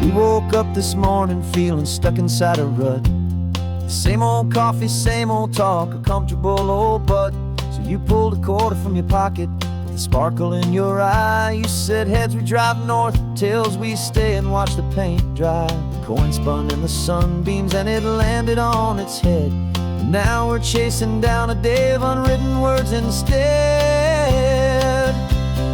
We woke up this morning feeling stuck inside a rut. Same old coffee, same old talk, a comfortable old butt. So you pulled a quarter from your pocket with a sparkle in your eye. You said, heads we drive north, tails we stay and watch the paint dry. The coin spun in the sunbeams and it landed on its head. And now we're chasing down a day of unwritten words instead.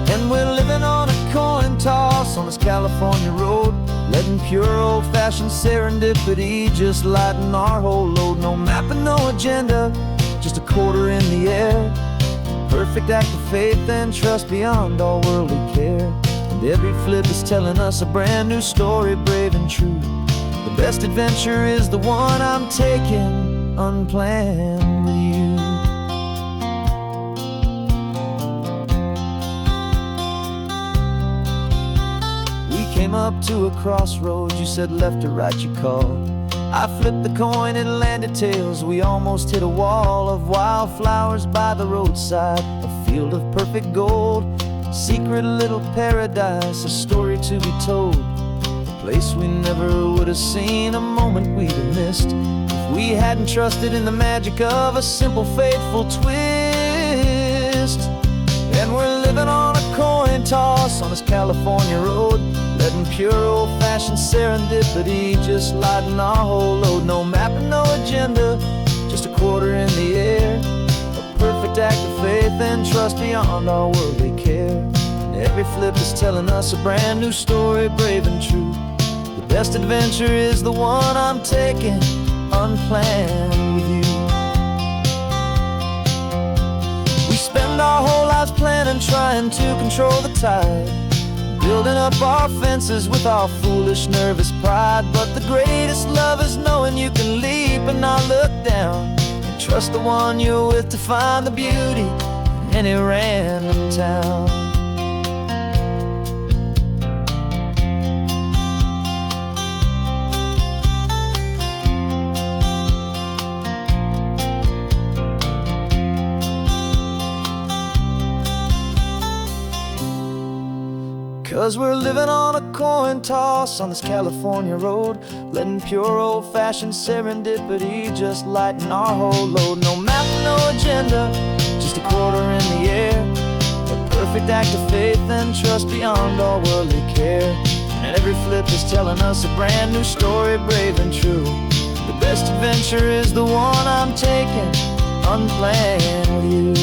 And we're living on a coin toss on this California road, letting pure old-fashioned serendipity just lighten our whole load. No map and no agenda, just a quarter in the air. Perfect act of faith and trust beyond all worldly care. And every flip is telling us a brand new story, brave and true. The best adventure is the one I'm taking unplanned with you. Came up to a crossroads, you said left or right you called. I flipped the coin, it landed tails. We almost hit a wall of wildflowers by the roadside, a field of perfect gold, secret little paradise, a story to be told, a place we never would have seen, a moment we'd have missed if we hadn't trusted in the magic of a simple faithful twist. And we're living on a coin toss on this California road, letting pure old-fashioned serendipity just lighten our whole load. No map and no agenda, just a quarter in the air. A perfect act of faith and trust beyond our worldly care. And every flip is telling us a brand new story, brave and true. The best adventure is the one I'm taking unplanned with you. We spend our whole lives planning, trying to control the tide, building up our fences with our foolish, nervous pride. But the greatest love is knowing you can leap and not look down, and trust the one you're with to find the beauty in any random town. 'Cause we're living on a coin toss on this California road, letting pure old-fashioned serendipity just lighten our whole load. No map, no agenda, just a quarter in the air. A perfect act of faith and trust beyond all worldly care. And every flip is telling us a brand new story, brave and true. The best adventure is the one I'm taking unplanned with you.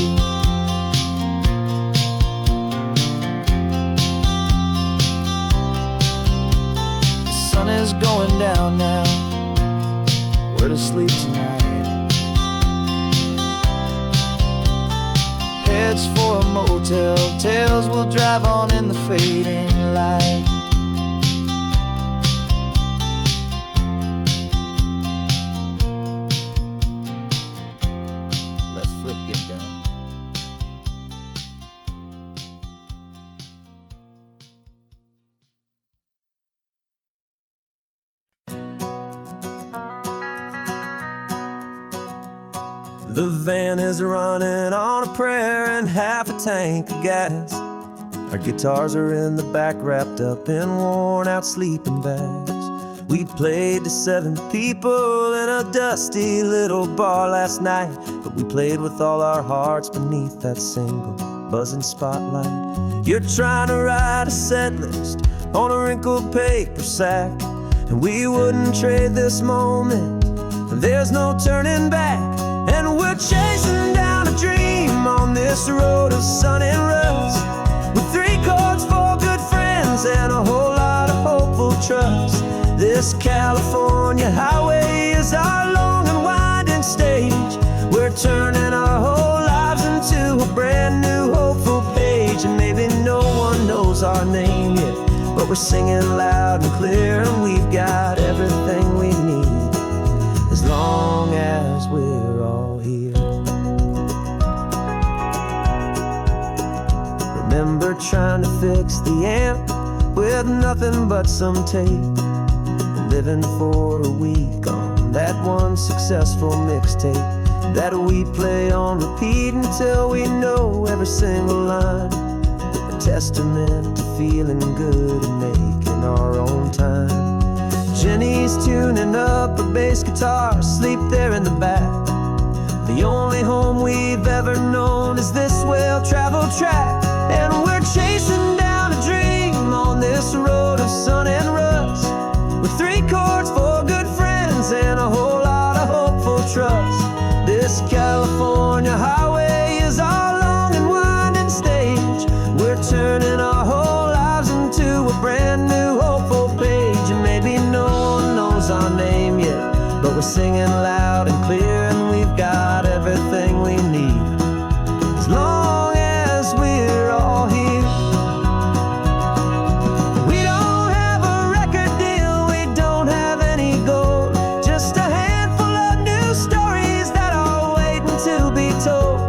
Sun is going down now, we're to sleep tonight. Heads for a motel, tails will drive on in the fading light. Let's flip get down. The van is running on a prayer and half a tank of gas. Our guitars are in the back, wrapped up in worn out sleeping bags. We played to 7 people in a dusty little bar last night, but we played with all our hearts beneath that single buzzing spotlight. You're trying to write a set list on a wrinkled paper sack, and we wouldn't trade this moment. There's no turning back. And we're chasing down a dream on this road of sun and rust, with 3 chords, 4 good friends, and a whole lot of hopeful trust. This California highway is our long and winding stage. We're turning our whole lives into a brand new hopeful page. And maybe no one knows our name yet, but we're singing loud and clear, and we've got everything we need, as long as we're all here. Remember trying to fix the amp with nothing but some tape, and living for a week on that one successful mixtape that we play on repeat until we know every single line. A testament to feeling good and making our own time. Jenny's tuning up a bass guitar, asleep there in the back. The only home we've ever known is this well-traveled track. And we're chasing down a dream on this road of sun and rust, with 3 chords for good friends and a whole lot of hopeful trust. This California highway is our long and winding stage. We're turning our whole lives into a brand new hopeful page. And maybe no one knows our name yet, but we're singing loud and clear, and we've got everything we need, as long as we're all here. We don't have a record deal, we don't have any gold, just a handful of new stories that are waiting to be told.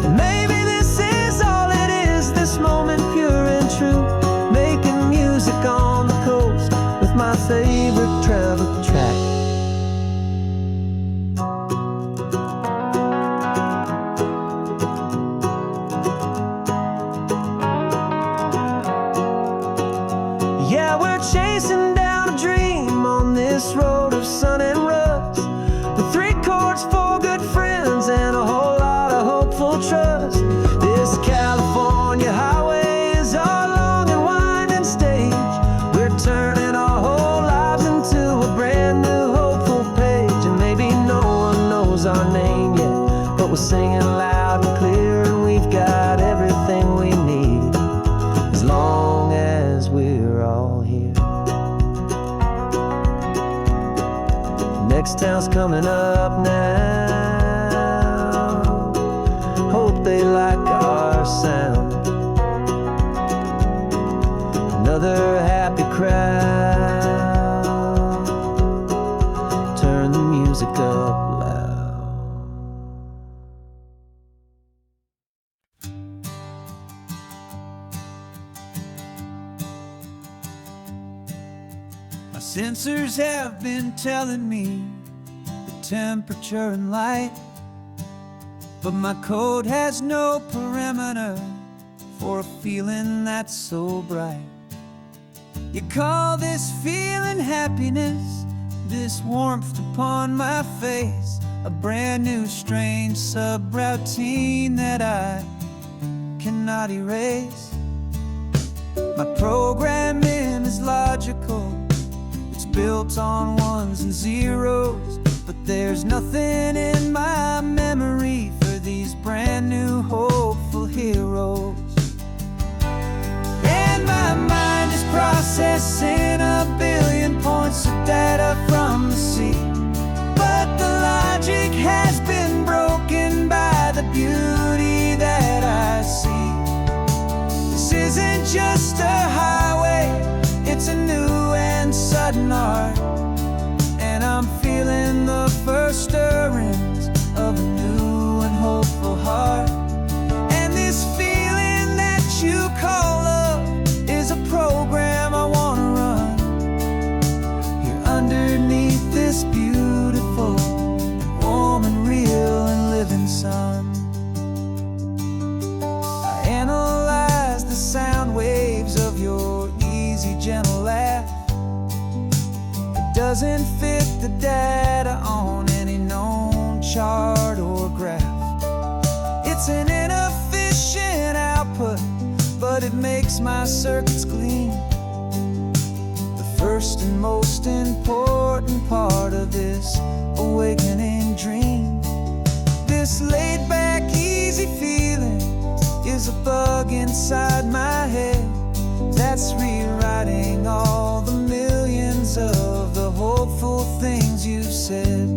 And maybe this is all it is, this moment pure and true, making music on the coast with my favorite travel track. Yeah, we're chasing down a dream on this road of sun and rust, with 3 chords for good friends and a whole lot of hopeful trust. This California highway is our long and winding stage. We're turning our whole lives into a brand new hopeful page. And maybe no one knows our name yet, but we're singing loud and clear, and we've got everything we need, as long as we're all here. Next town's coming up now, hope they like our sound. Another happy crowd, turn the music up loud. My sensors have been telling me the temperature and light, but my code has no parameter for a feeling that's so bright. You call this feeling happiness, this warmth upon my face, a brand new strange subroutine that I cannot erase. My programming is logical, it's built on ones and zeros, but there's nothing in my memory for these brand new hopeful heroes. And my mind is processing a billion points of data from the sea, but the logic has been broken by the beauty that I see. This isn't just a highway, it's a new and sudden art, and I'm feeling the first stirrings of a new and hopeful heart. And this feeling that you call love is a program I wanna run here underneath this beautiful, warm and real and living sun. I analyze the sound waves of your easy, gentle laugh. It doesn't fit the data on any known chart or graph. It's an inefficient output, but it makes my circuits clean. The first and most important part of this awakening dream. This laid-back, easy feeling is a bug inside my head that's rewriting all the millions of the hopeful things you've said.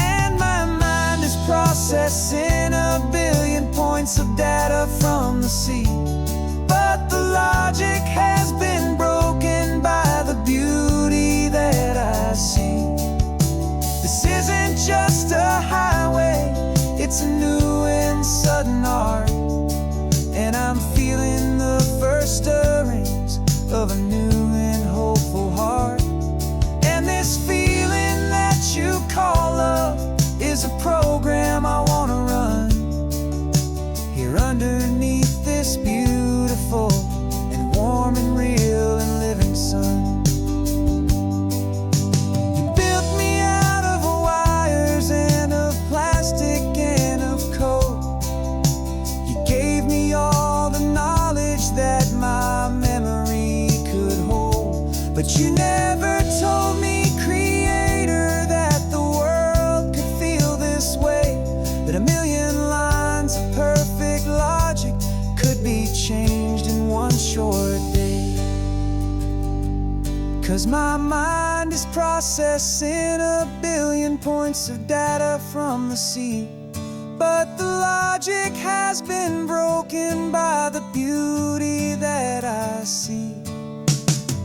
And my mind is processing a billion points of data from the sea, but the logic has been broken by the beauty that I see. This isn't just a highway, it's a new and sudden art, and I'm feeling the first stirrings of a new and hopeful heart. And this feeling that you call love is a program I wanna run here underneath this beautiful and But you never told me, Creator, that the world could feel this way, that a million lines of perfect logic could be changed in one short day. 'Cause my mind is processing a billion points of data from the sea, but the logic has been broken by the beauty that I see.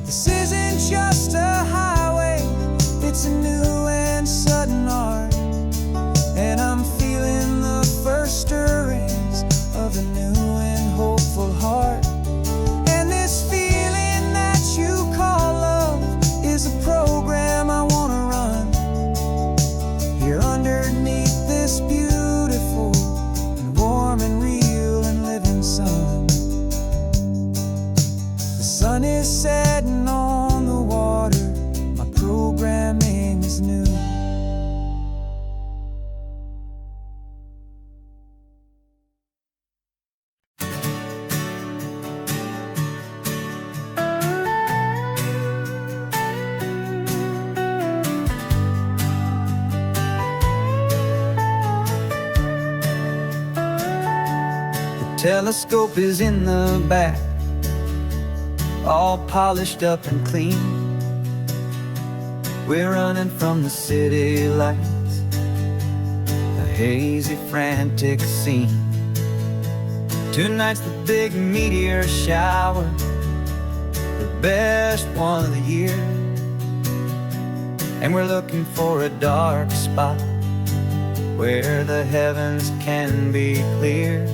This isn't just a highway, it's a new and sudden art, and I'm feeling the first stirrings of a new and hopeful heart. And this feeling that you call love is a program I wanna run here underneath this beautiful and warm and real and living sun. The sun is setting on the water, my programming is new. Telescope is in the back, all polished up and clean. We're running from the city lights, a hazy, frantic scene. Tonight's the big meteor shower, the best one of the year. And we're looking for a dark spot where the heavens can be clear.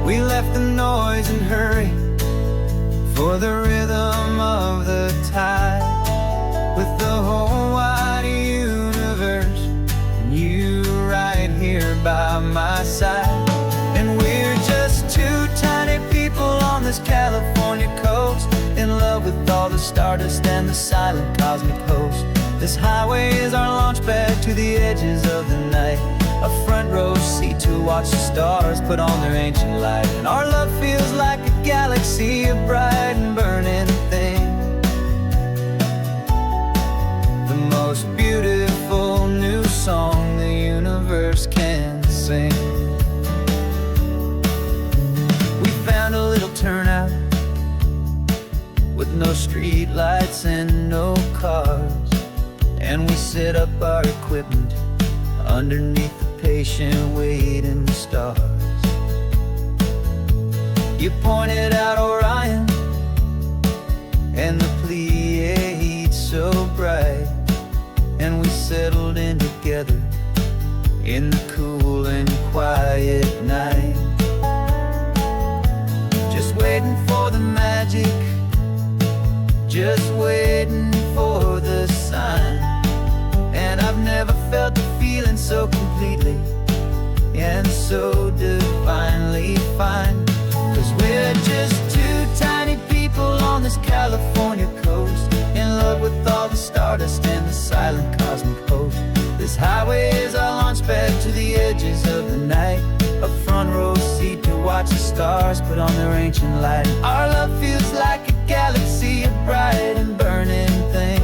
We left the noise and hurry for the rhythm of the tide, with the whole wide universe and you right here by my side. And we're just two tiny people on this California coast, in love with all the stardust and the silent cosmic host. This highway is our launch pad to the edges of the night, a front row seat to watch the stars put on their ancient light. And our love feels like a galaxy, a bright and burning thing, the most beautiful new song the universe can sing. We found a little turnout with no street lights and no cars, and we set up our equipment underneath the patient waiting stars. You pointed out Orion and the Pleiades so bright, and we settled in together in the cool and quiet night, just waiting for the magic, just waiting for the sign. And I've never felt the feeling so completely and so divinely fine. 'Cause we're just two tiny people on this California coast, in love with all the stardust and the silent cosmic host. This highway is our launch pad to the edges of the night, a front row seat to watch the stars put on their ancient light. And our love feels like a galaxy, a bright and burning thing,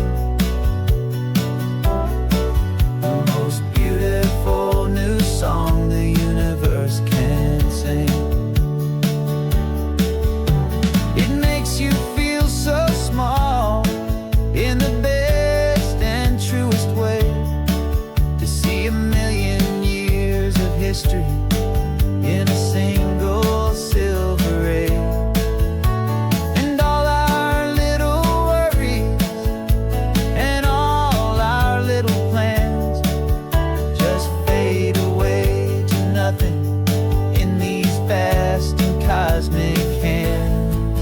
the most beautiful new song the universe can sing. It makes you feel so small in the best and truest way, to see a million years of history in a single silver ray. And all our little worries and all our little plans just fade away to nothing in these vast and cosmic hands.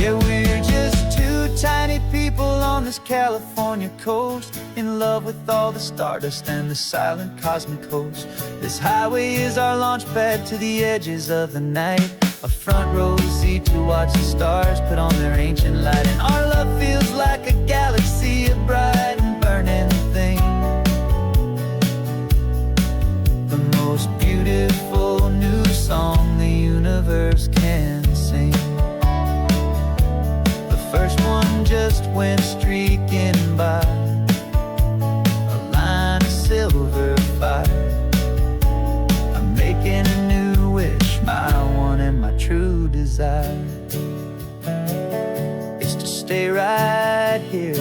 Yeah, we're just two tiny people on this California coast, in love with all the stardust and the silent cosmic host. This highway is our launch pad to the edges of the night, a front row seat to watch the stars put on their ancient light. And our love feels like a galaxy, a bright and burning thing, the most beautiful new song the universe can sing. just went streaking by, a line of silver fire. I'm making a new wish, my one and my true desire is to stay right here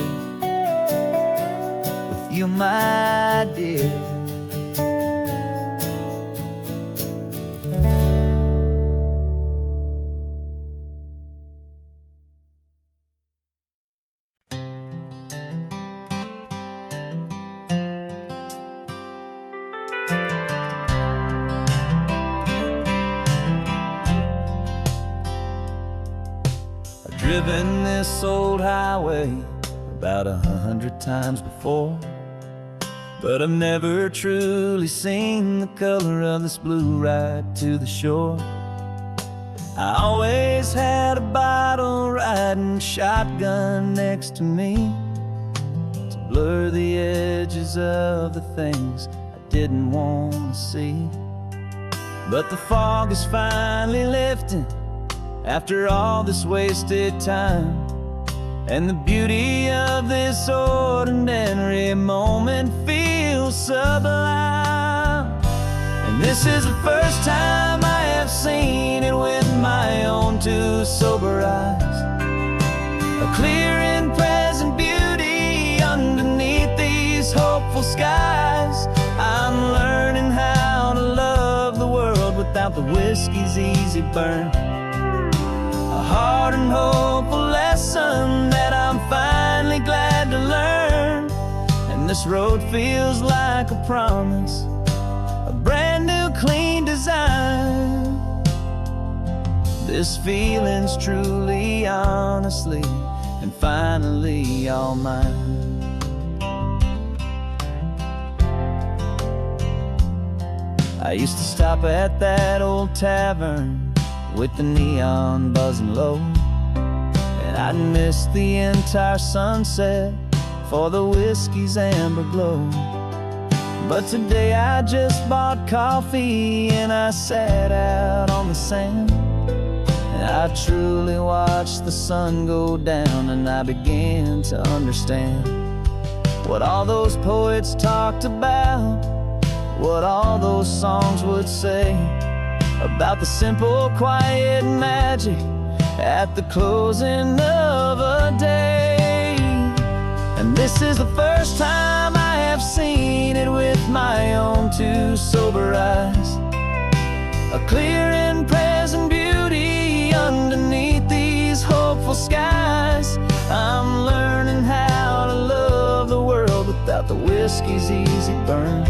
with you, my dear. Driven this old highway about 100 times before, but I've never truly seen the color of this blue right to the shore. I always had a bottle riding shotgun next to me to blur the edges of the things I didn't want to see. But the fog is finally lifting after all this wasted time, and the beauty of this ordinary moment feels sublime. And this is the first time I have seen it with my own two sober eyes, a clear and present beauty underneath these hopeful skies. I'm learning how to love the world without the whiskey's easy burn, a hard and hopeful lesson that I'm finally glad to learn. And this road feels like a promise, a brand new clean design. This feeling's truly, honestly, and finally all mine. I used to stop at that old tavern with the neon buzzing low, and I'd miss the entire sunset for the whiskey's amber glow. But today I just bought coffee and I sat out on the sand, and I truly watched the sun go down, and I began to understand what all those poets talked about, what all those songs would say about the simple, quiet magic at the closing of a day. And this is the first time I have seen it with my own two sober eyes, a clear and present beauty underneath these hopeful skies. I'm learning how to love the world without the whiskey's easy burn,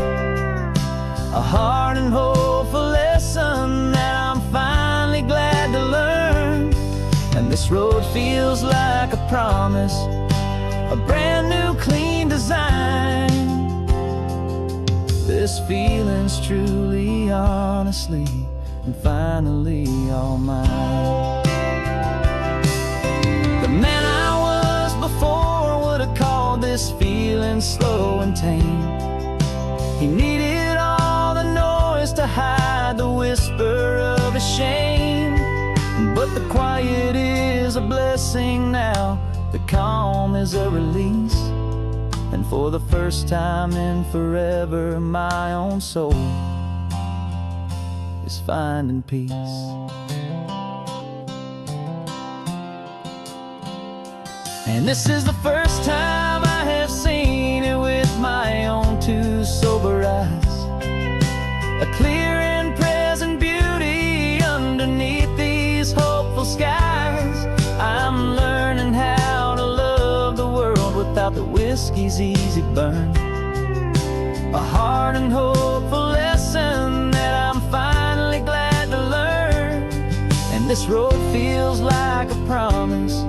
a hard and hopeful lesson that I'm finally glad to learn. And this road feels like a promise, a brand new clean design. This feeling's truly, honestly, and finally all mine. The man I was before would have called this feeling slow and tame. He needed all the noise to hide the whisper of his shame, but the quiet is a blessing now, the calm is a release, and for the first time in forever my own soul is finding peace. And this is the first time I have seen it with my own two sober eyes, a clear and present beauty underneath these hopeful skies. I'm learning how to love the world without the whiskey's easy burn, a hard and hopeful lesson that I'm finally glad to learn. And this road feels like a promise,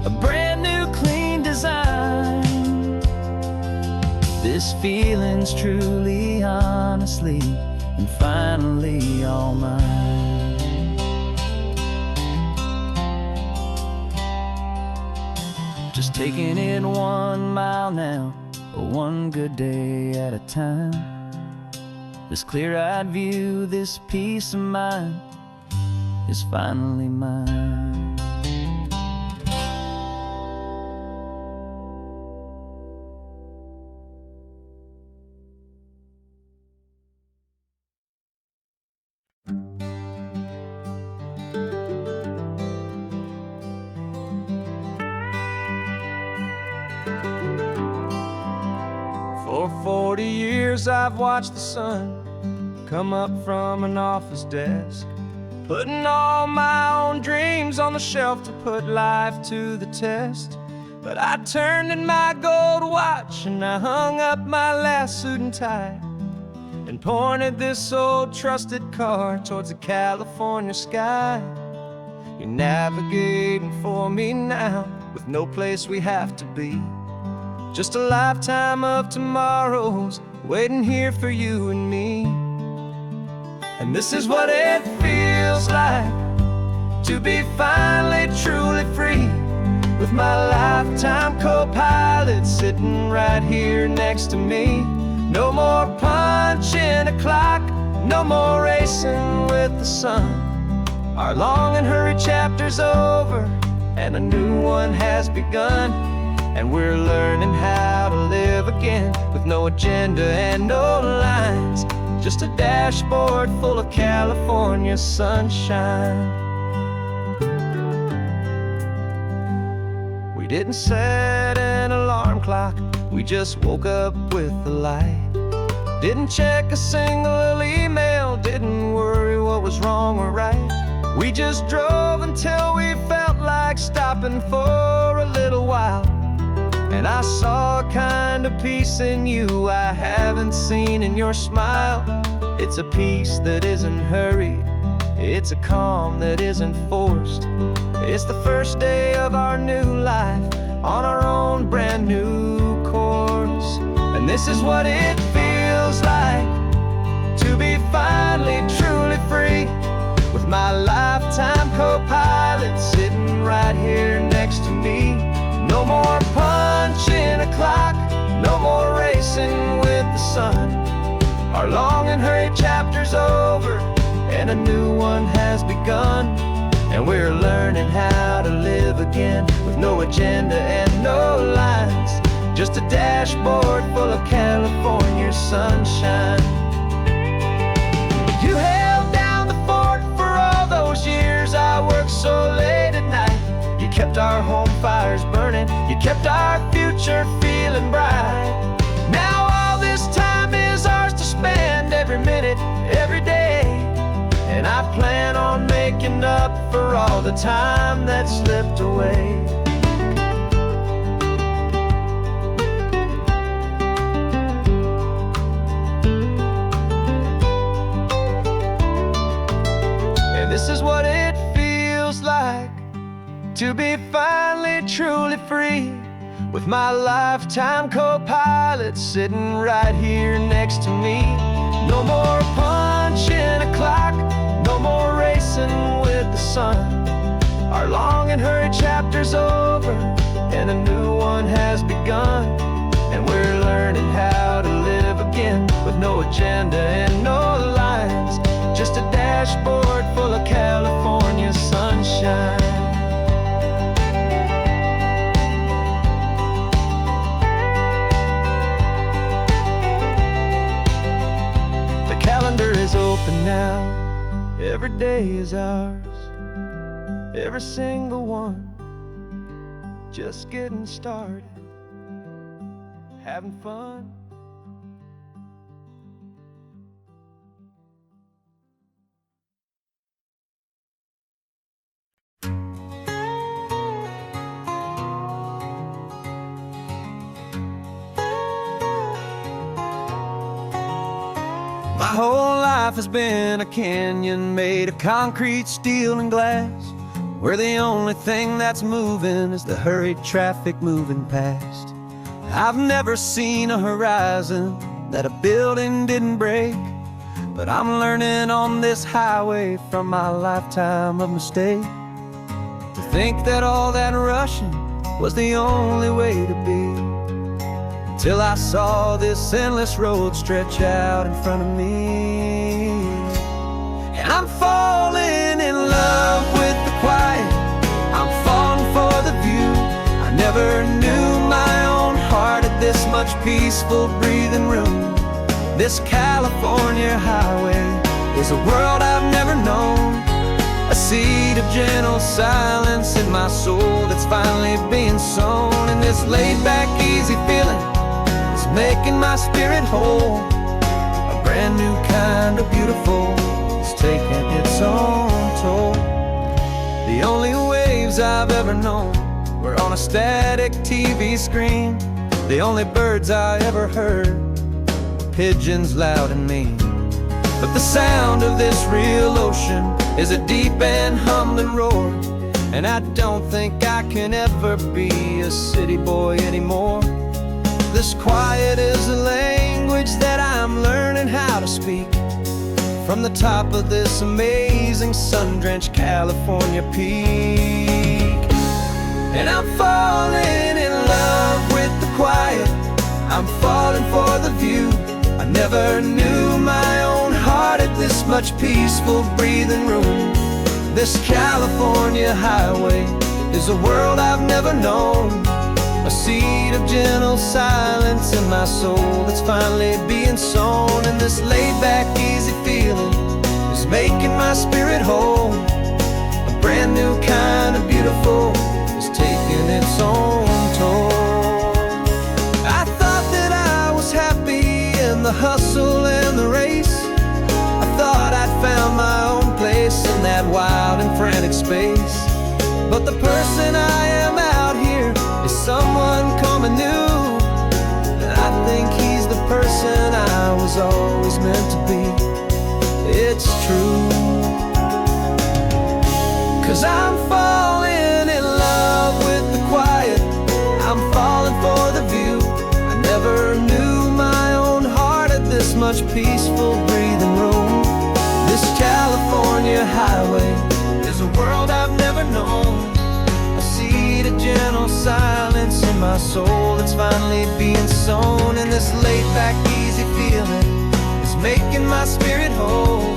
a brand new clean design. This feeling's truly, honestly, and finally all mine. Just taking it 1 mile now, one good day at a time. This clear-eyed view, this peace of mind is finally mine. years I've watched the sun come up from an office desk, putting all my own dreams on the shelf to put life to the test. But I turned in my gold watch and I hung up my last suit and tie, and pointed this old trusted car towards the California sky. You're navigating for me now, with no place we have to be. Just a lifetime of tomorrows waiting here for you and me. And this is what it feels like to be finally truly free, with my lifetime co-pilot sitting right here next to me. No more punching a clock, no more racing with the sun. Our long and hurried chapter's over, and a new one has begun. And we're learning how to live again, with no agenda and no lines, just a dashboard full of California sunshine. We didn't set an alarm clock, we just woke up with the light. Didn't check a single email, didn't worry what was wrong or right. We just drove until we felt like stopping for a little while. And I saw a kind of peace in you I haven't seen in your smile. It's a peace that isn't hurried, it's a calm that isn't forced. It's the first day of our new life on our own brand new course. And this is what it feels like to be finally truly free, with my lifetime co-pilot sitting right here next to me. No more punching a clock, no more racing with the sun. Our long and hurried chapter's over, and a new one has begun. And we're learning how to live again, with no agenda and no lines, just a dashboard full of California sunshine. You held down the fort for all those years I worked so late at night. You kept our home fires burning, you kept our future feeling bright. Now all this time is ours to spend, every minute, every day. And I plan on making up for all the time that slipped away. And this is what it feels like to be finally truly free, with my lifetime co-pilot sitting right here next to me. No more punching a clock, no more racing with the sun. Our long and hurried chapter's over, and a new one has begun. And we're learning how to live again, with no agenda and no lines, just a dashboard full of California sunshine. The calendar is open now, every day is ours, every single one, just getting started, having fun. My whole life has been a canyon made of concrete, steel, and glass, where the only thing that's moving is the hurried traffic moving past. I've never seen a horizon that a building didn't break, but I'm learning on this highway from my lifetime of mistakes to think that all that rushing was the only way to be. Till I saw this endless road stretch out in front of me. And I'm falling in love with the quiet, I'm falling for the view. I never knew my own heart had this much peaceful breathing room. This California highway is a world I've never known, a seed of gentle silence in my soul that's finally being sown. And this laid back, easy feeling making my spirit whole. brand new kind of beautiful is taking its own toll. The only waves I've ever known were on a static TV screen. The only birds I ever heard were pigeons loud and mean. But the sound of this real ocean is a deep and humbling roar, and I don't think I can ever be a city boy anymore. This quiet is a language that I'm learning how to speak from the top of this amazing sun-drenched California peak. And I'm falling in love with the quiet, I'm falling for the view. I never knew my own heart had this much peaceful breathing room. This California highway is a world I've never known, a seed of gentle silence in my soul that's finally being sown. And this laid-back, easy feeling is making my spirit whole. A brand new kind of beautiful is taking its own toll. I thought that I was happy in the hustle and the race. I thought I'd found my own place in that wild and frantic space. But the person I am out here is someone coming new, and I think he's the person I was always meant to be. It's true, 'cause I'm falling in love with the quiet, I'm falling for the view. I never knew my own heart had this much peaceful breathing room. This California highway is a world I've never known, a seed of gentle silence in my soul that's finally being sown. And this laid-back, easy feeling is making my spirit whole.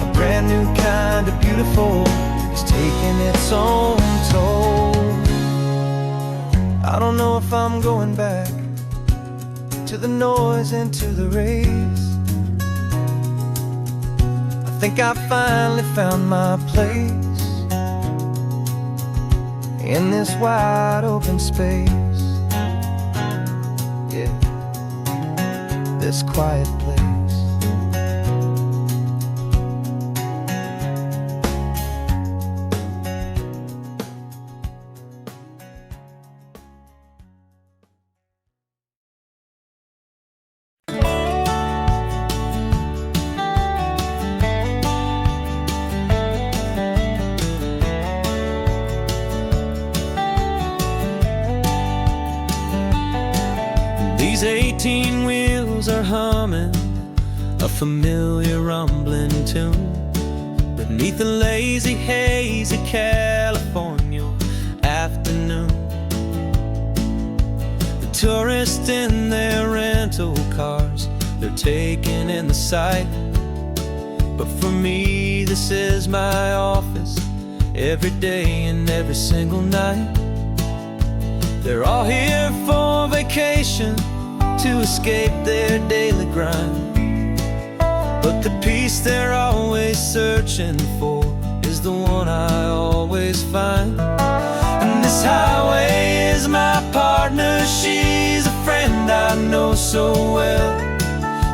A brand new kind of beautiful is taking its own toll. I don't know if I'm going back to the noise and to the race. I think I finally found my place in this wide open space. Yeah, this quiet place. These 18 wheels are humming a familiar rumbling tune beneath the lazy haze of California afternoon. The tourists in their rental cars, they're taking in the sight. But for me, this is my office every day and every single night. They're all here for vacation, to escape their daily grind. But the peace they're always searching for is the one I always find. And this highway is my partner, she's a friend I know so well.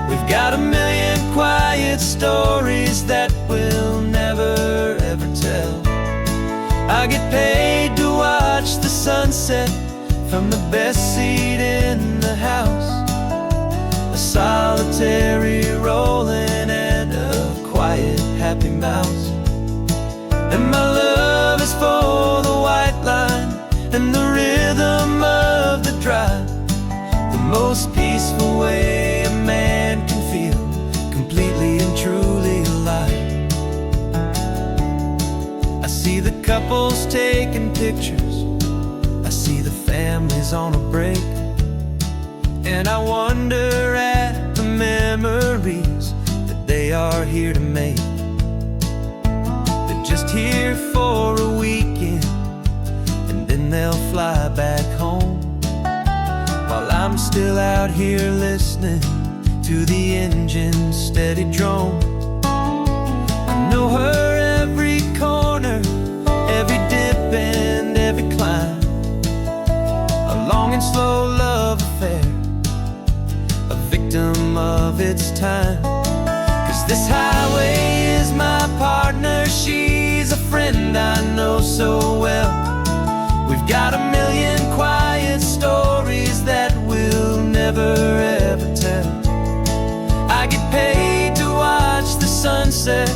We've got a million quiet stories that we'll never ever tell. I get paid to watch the sunset from the best seat in the house, a solitary rolling and a quiet happy mouse. And my love is for the white line and the rhythm of the drive, the most peaceful way a man can feel completely and truly alive. I see the couples taking pictures, I see the families on a break, and I wonder at the memories that they are here to make. They're just here for a weekend, and then they'll fly back home, while I'm still out here listening to the engine's steady drone. I know her every corner, every dip and every climb, a long and slow love affair, a victim of its time. so well. We've got a million quiet stories that we'll never ever tell. I get paid to watch the sunset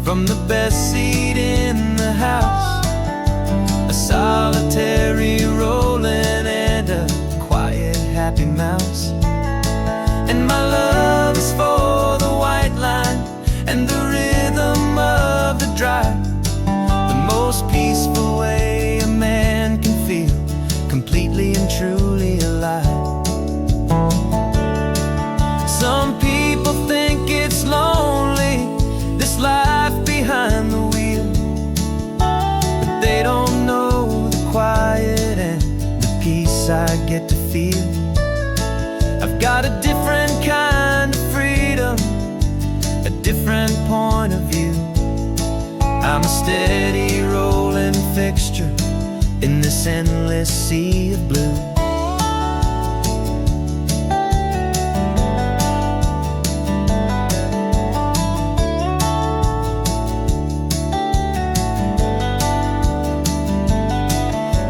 from the best seat in the house. A solitary rolling and a quiet happy mouse. And my love is for the white line and the rhythm of the drive. The most peaceful way a man can feel completely and truly alive. Some people think it's lonely, this life behind the wheel, but they don't know the quiet and the peace I get to feel. I've got a different kind of freedom, a different point of view. I'm a steady rolling fixture in this endless sea of blue.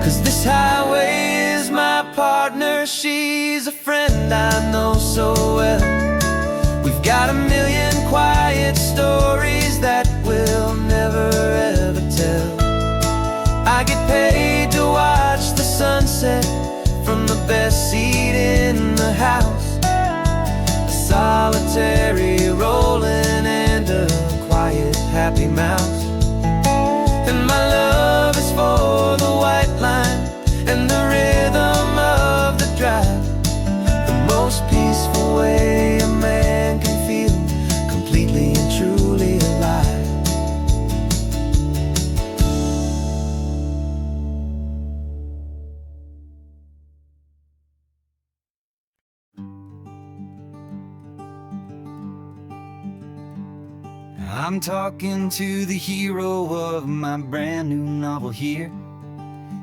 'Cause this highway is my partner, she's a friend I know so well. We've got a million quiet stories that we'll never ever tell. I get paid to watch the sunset from the best seat in the house. A solitary rolling and a quiet happy mouse. And my love is for the white line and the rhythm of the drive. The most peaceful way a man can feel completely and truly alive. I'm talking to the hero of my brand new novel here.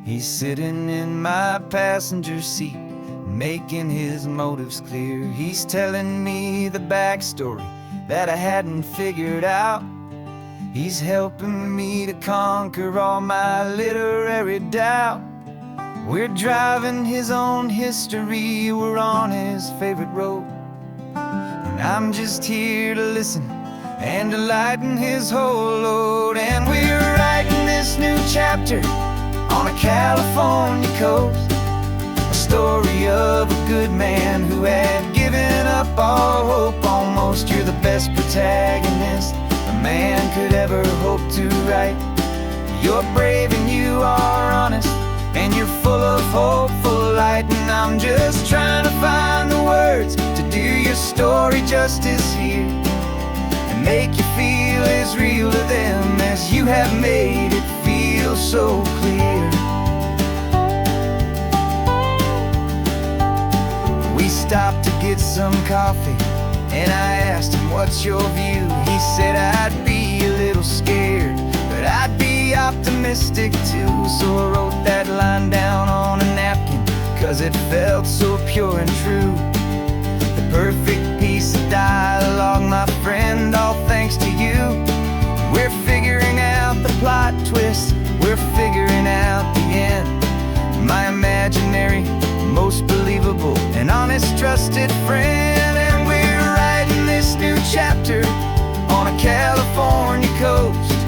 He's sitting in my passenger seat, making his motives clear. He's telling me the backstory that I hadn't figured out. He's helping me to conquer all my literary doubt. We're driving his own history, we're on his favorite road, and I'm just here to listen and to lighten his whole load. And we're writing this new chapter on a California coast, a story of a good man who had given up all hope almost. You're the best protagonist a man could ever hope to write. You're brave and you are honest, and you're full of hopeful light. And I'm just trying to find the words to do your story justice here, make you feel as real to them as you have made it feel so clear. We stopped to get some coffee, and I asked him, what's your view? He said, I'd be a little scared, but I'd be optimistic too. So I wrote that line down on a napkin, 'cause it felt so pure and true. The perfect piece of dialogue, my friend, all thanks to you. We're figuring out the plot twist, we're figuring out the end. My imaginary, most believable and honest trusted friend. And we're writing this new chapter on a California coast,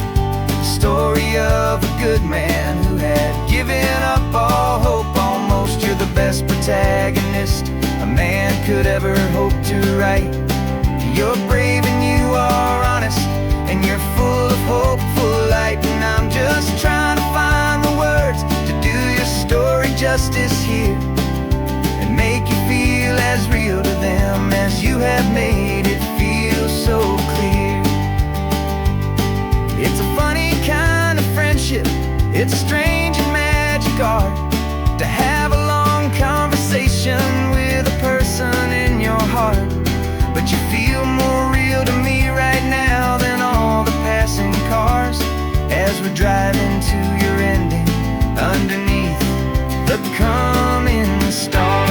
the story of a good man who had given up all hope almost. You're the best protagonist a man could ever hope to write. You're brave and you are honest, and you're full of hopeful light. And I'm just trying to find the words to do your story justice here, and make you feel as real to them as you have made it feel so clear. It's a funny kind of friendship, it's strange and magic art to have a long conversation with a person in your heart. But you feel more real to me right now than all the passing cars, as we're driving to your ending underneath the coming stars.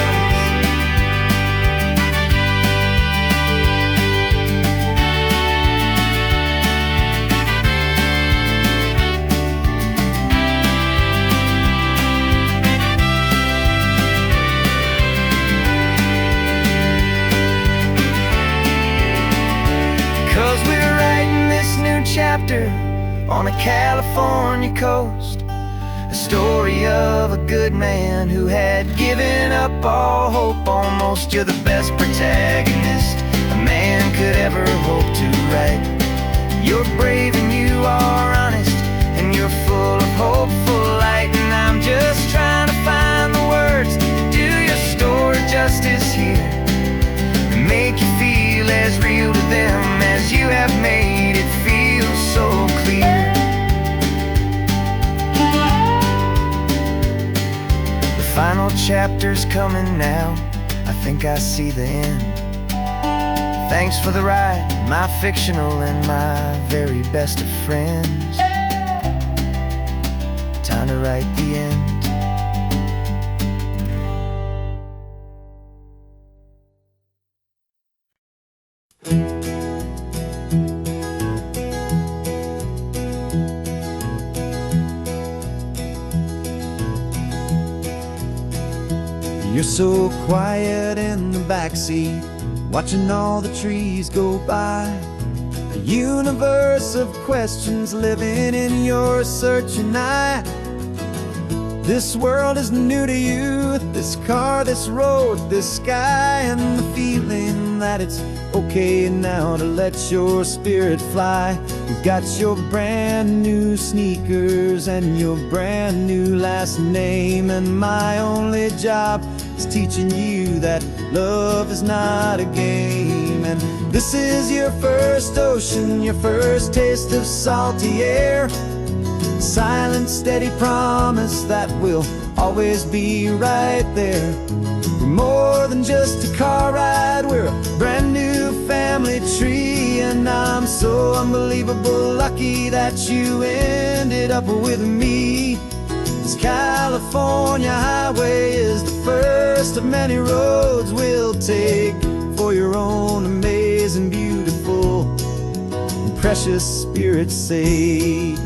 California coast, a story of a good man who had given up all hope almost. You're the best protagonist a man could ever hope to write. You're brave and you are honest, and you're full of hopeful light. And I'm just trying to find the words to do your story justice here, and make you feel as real to them as you have made it feel so clear. The final chapter's coming now, I think I see the end. Thanks for the ride, my fictional and my very best of friends. Time to write the end. You're so quiet in the backseat, watching all the trees go by. A universe of questions living in your searching eye. This world is new to you, this car, this road, this sky, and the feeling that it's okay now to let your spirit fly. You've got your brand new sneakers and your brand new last name, and my only job is teaching you that love is not a game. And this is your first ocean, your first taste of salty air. Silent, steady promise that we'll always be right there. We're more than just a car ride, we're a brand new family tree. And I'm so unbelievable lucky that you ended up with me. This California highway is the first of many roads we'll take for your own amazing, beautiful, and precious spirit's sake.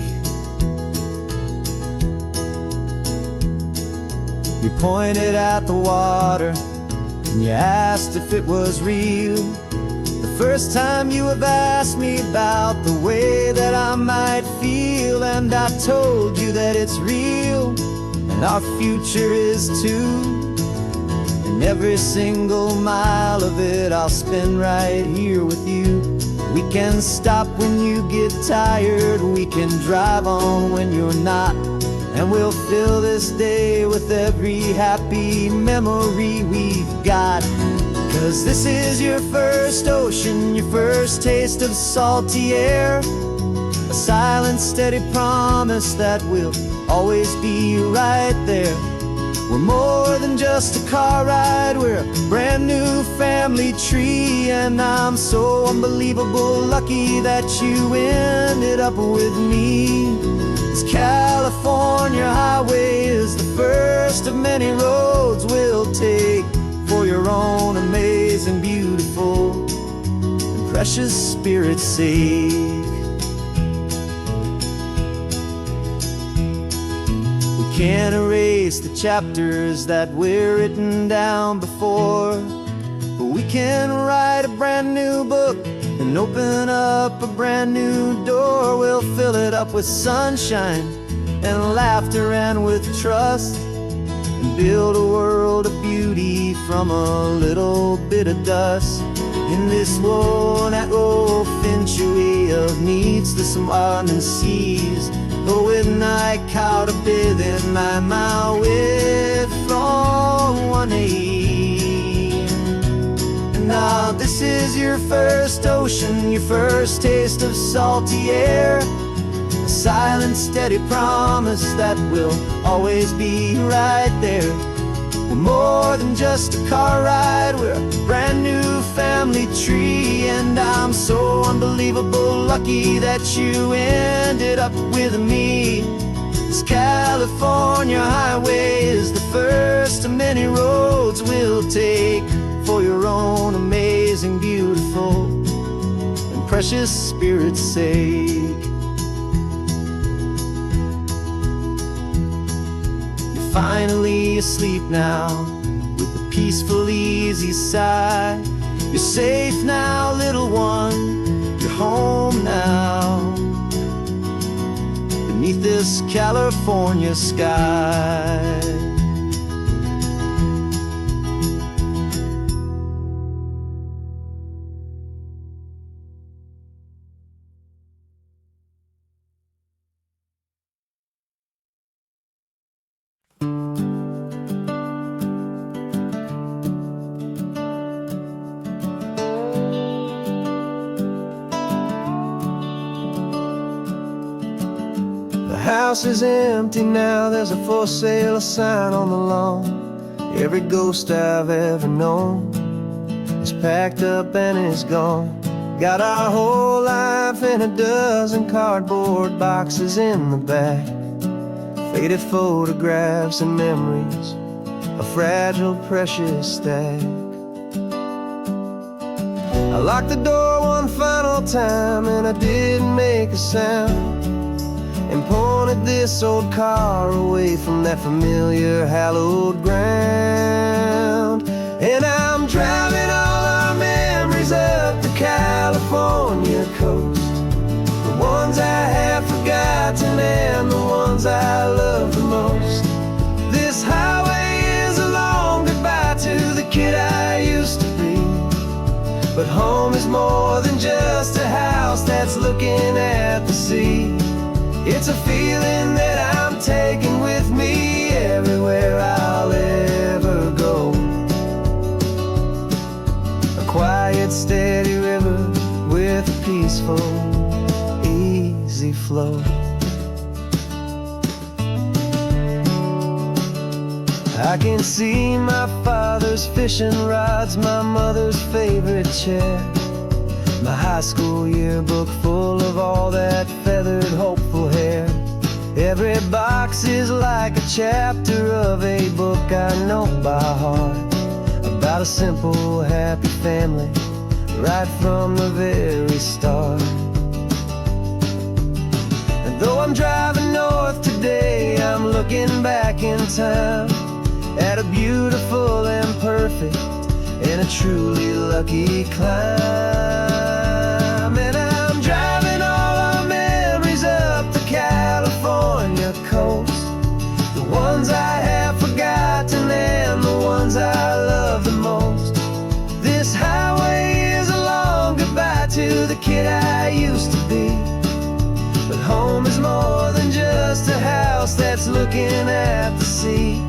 You pointed at the water and you asked if it was real. The first time you have asked me about the way that I might feel, and I told you that it's real and our future is too. And every single mile of it I'll spend right here with you. We can stop when you get tired, we can drive on when you're not, and we'll fill this day with every happy memory we've got. 'Cause this is your first ocean, your first taste of salty air. A silent, steady promise that we'll always be right there. We're more than just a car ride, we're a brand new family tree. And I'm so unbelievable lucky that you ended up with me. This California highway is the first of many roads we'll take for your own amazing, beautiful, and precious spirit's sake. We can't erase the chapters that we're written down before, but we can write a brand new book and open up a brand new door. We'll fill it up with sunshine and laughter and with trust, and build a world of beauty from a little bit of dust. In this world-out old century of needs the surrounding seas, oh, with night caught a bit in my with from one aim. And now this is your first ocean, your first taste of salty air. A silent, steady promise that we'll always be right there. We're more than just a car ride, we're a brand new family tree. And I'm so unbelievable lucky that you ended up with me. This California highway is the first of many roads we'll take for your own amazing, beautiful, and precious spirit's sake. You're finally asleep now with a peaceful, easy sigh. You're safe now, little one, you're home now. Beneath beneath this California sky. The house is empty now, there's a for sale sign on the lawn. Every ghost I've ever known is packed up and is gone. Got our whole life in a dozen cardboard boxes in the back. Faded photographs and memories, a fragile, precious stack. I locked the door one final time and I didn't make a sound, and pointed this old car away from that familiar hallowed ground. And I'm driving all our memories up the California coast, the ones I have forgotten and the ones I love the most. This highway is a long goodbye to the kid I used to be, but home is more than just a house that's looking at the sea. It's a feeling that I'm taking with me everywhere I'll ever go. A quiet, steady river with a peaceful, easy flow. I can see my father's fishing rods, my mother's favorite chair, my high school yearbook full of all that feathered, hopeful hair. Every box is like a chapter of a book I know by heart, about a simple, happy family right from the very start. And though I'm driving north today, I'm looking back in time at a beautiful and perfect and a truly lucky climb. And I'm driving all our memories up the California coast, the ones I have forgotten and the ones I love the most. This highway is a long goodbye to the kid I used to be, but home is more than just a house that's looking at the sea.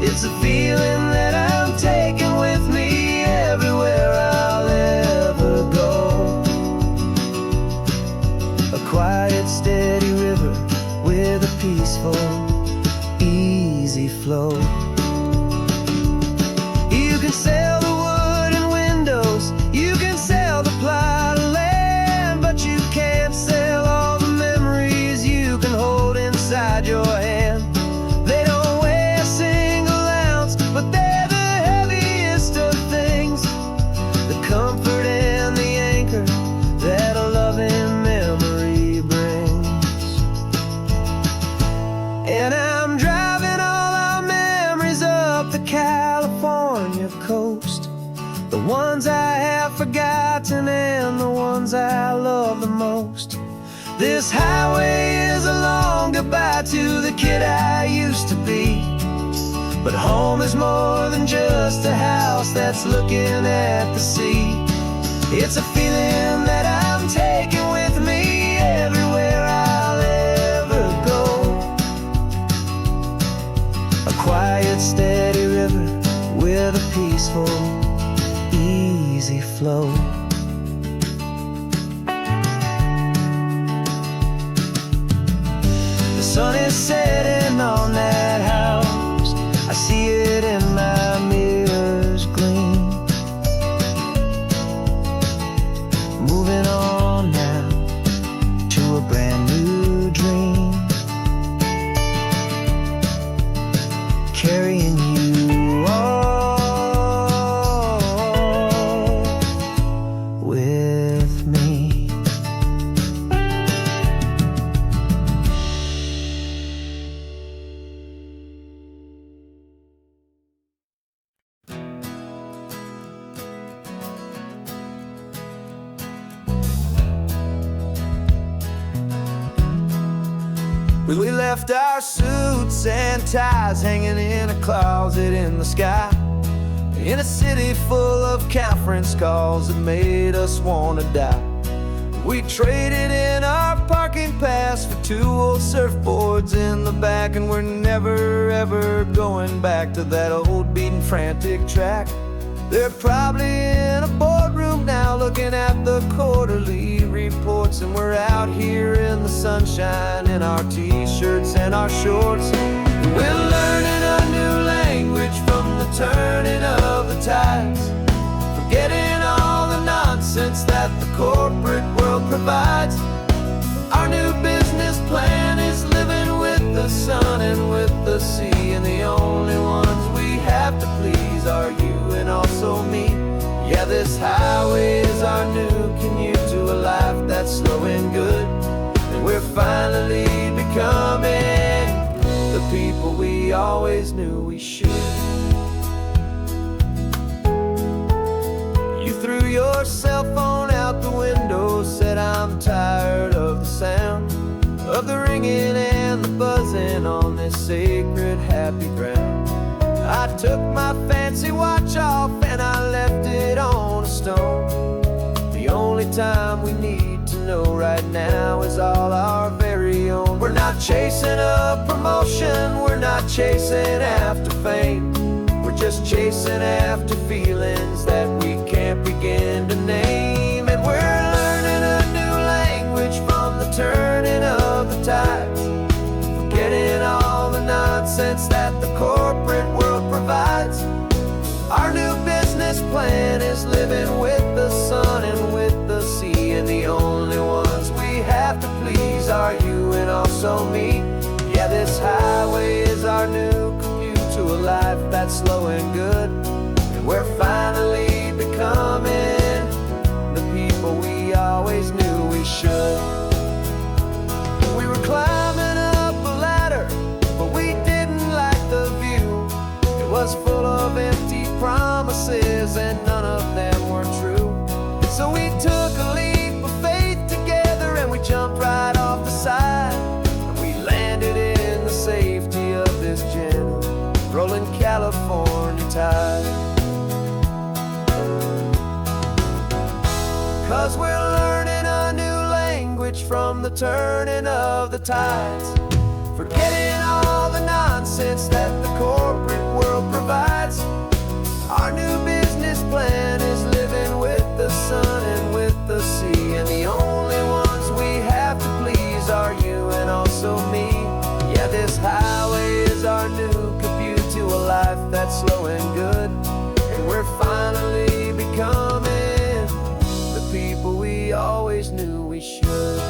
It's a feeling that I'm taking with me everywhere I'll ever go. A quiet, steady river with a peaceful, easy flow. You can sell the wood and windows, you can sell the plot of land, but you can't sell all the memories you can hold inside your hand. They don't weigh a single ounce, but they're the heaviest of things, the comfort and the anchor that a loving memory brings. And I'm driving all our memories up the California coast, the ones I have forgotten and the ones I love the most. This highway is a long goodbye to the kid I used to be, but home is more than just a house that's looking at the sea. It's a feeling that I'm taking with me everywhere I'll ever go. A quiet, steady river with a peaceful, easy flow. The sun is setting on that house, I see it in my mirror's gleam. Moving on now to a brand new dream, carrying you all with me. We left our suits and ties hanging in a closet in the sky, in a city full of conference calls that made us wanna die. We traded in our parking pass for 2 old surfboards in the back, and we're never ever going back to that old beaten frantic track. They're probably in a boardroom now looking at the quarterly reports, and we're out here in the sunshine in our t-shirts and our shorts. We're learning a new language from the turning of the tides, forgetting all the nonsense that the corporate world provides. Our new business plan is living with the sun and with the sea, and the only ones we have to please are you and also me. Yeah, this highway is our new commute to a life that's slow and good, and we're finally becoming the people we always knew we should. You threw your cell phone out the window, said I'm tired of the sound of the ringing and the buzzing on this sacred happy ground. I took my fancy watch off and I left it on a stone. The only time we need to know right now is all our very own. We're not chasing a promotion, we're not chasing after fame, we're just chasing after feelings that we can't begin to name. And we're learning a new language from the turning of the tides, forgetting all the nonsense that the corporate world provides. Our new business plan is living with the sun and with the sea, and the only ones we have to please are you and also me. Yeah, this highway is our new commute to a life that's slow and good, and we're finally becoming the people we always knew we should. We were climbing up a ladder, but we didn't like the view. It was full of empty promises and none of them were true. So we took a leap of faith together and we jumped right off the side, and we landed in the safety of this gentle rolling California tide. 'Cause we're learning a new language from the turning of the tides, forgetting all the nonsense that the corporate world provides. Our new business plan is living with the sun and with the sea, and the only ones we have to please are you and also me. Yeah, this highway is our new commute to a life that's slow and good, and we're finally becoming the people we always knew we should.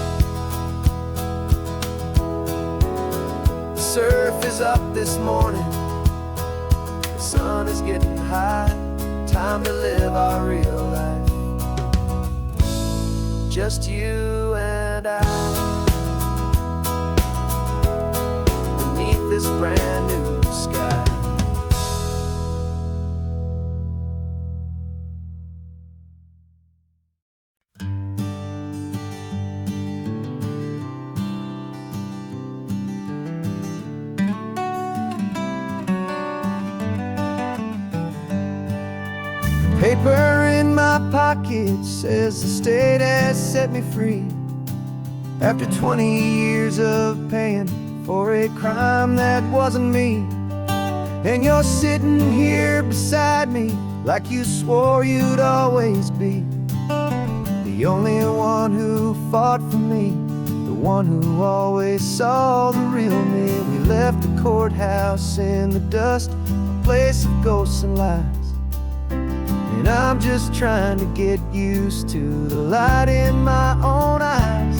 The surf is up this morning, the sun is getting high, time to live our real life, just you and I, beneath this brand new sky. Paper in my pocket says the state has set me free, after 20 years of paying for a crime that wasn't me. And you're sitting here beside me like you swore you'd always be, the only one who fought for me, the one who always saw the real me. We left the courthouse in the dust, a place of ghosts and lies, and I'm just trying to get used to the light in my own eyes.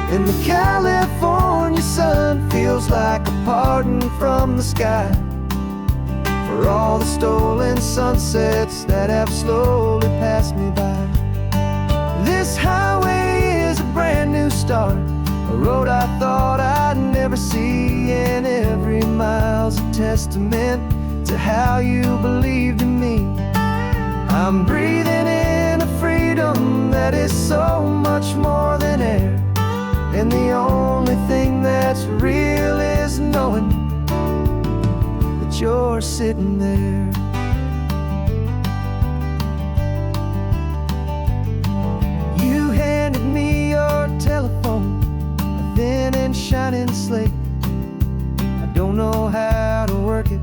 And the California sun feels like a pardon from the sky for all the stolen sunsets that have slowly passed me by. This highway is a brand new start, a road I thought I'd never see, and every mile's a testament to how you believed in me. I'm breathing in a freedom that is so much more than air, And the only thing that's real is knowing that you're sitting there. You handed me your telephone, a thin and shining slate. I don't know how to work it,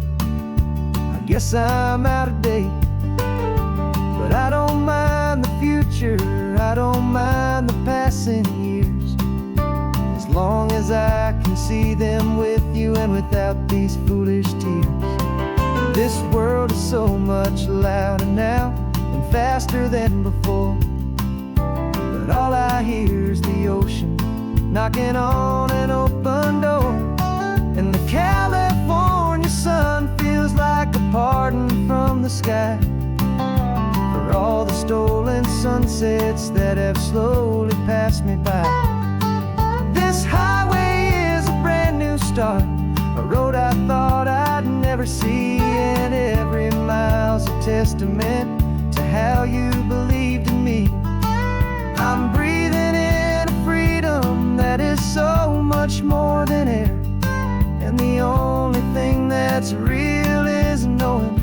I guess I'm out of date. But I don't mind the future, I don't mind the passing years, as long as I can see them with you and without these foolish tears. This world is so much louder now and faster than before, but all I hear is the ocean knocking on an open door. And the California sun feels like a pardon from the sky for all the stolen sunsets that have slowly passed me by. This highway is a brand new start, a road I thought I'd never see, and every mile's a testament to how you believed in me. I'm breathing in a freedom that is so much more than air, and the only thing that's real is knowing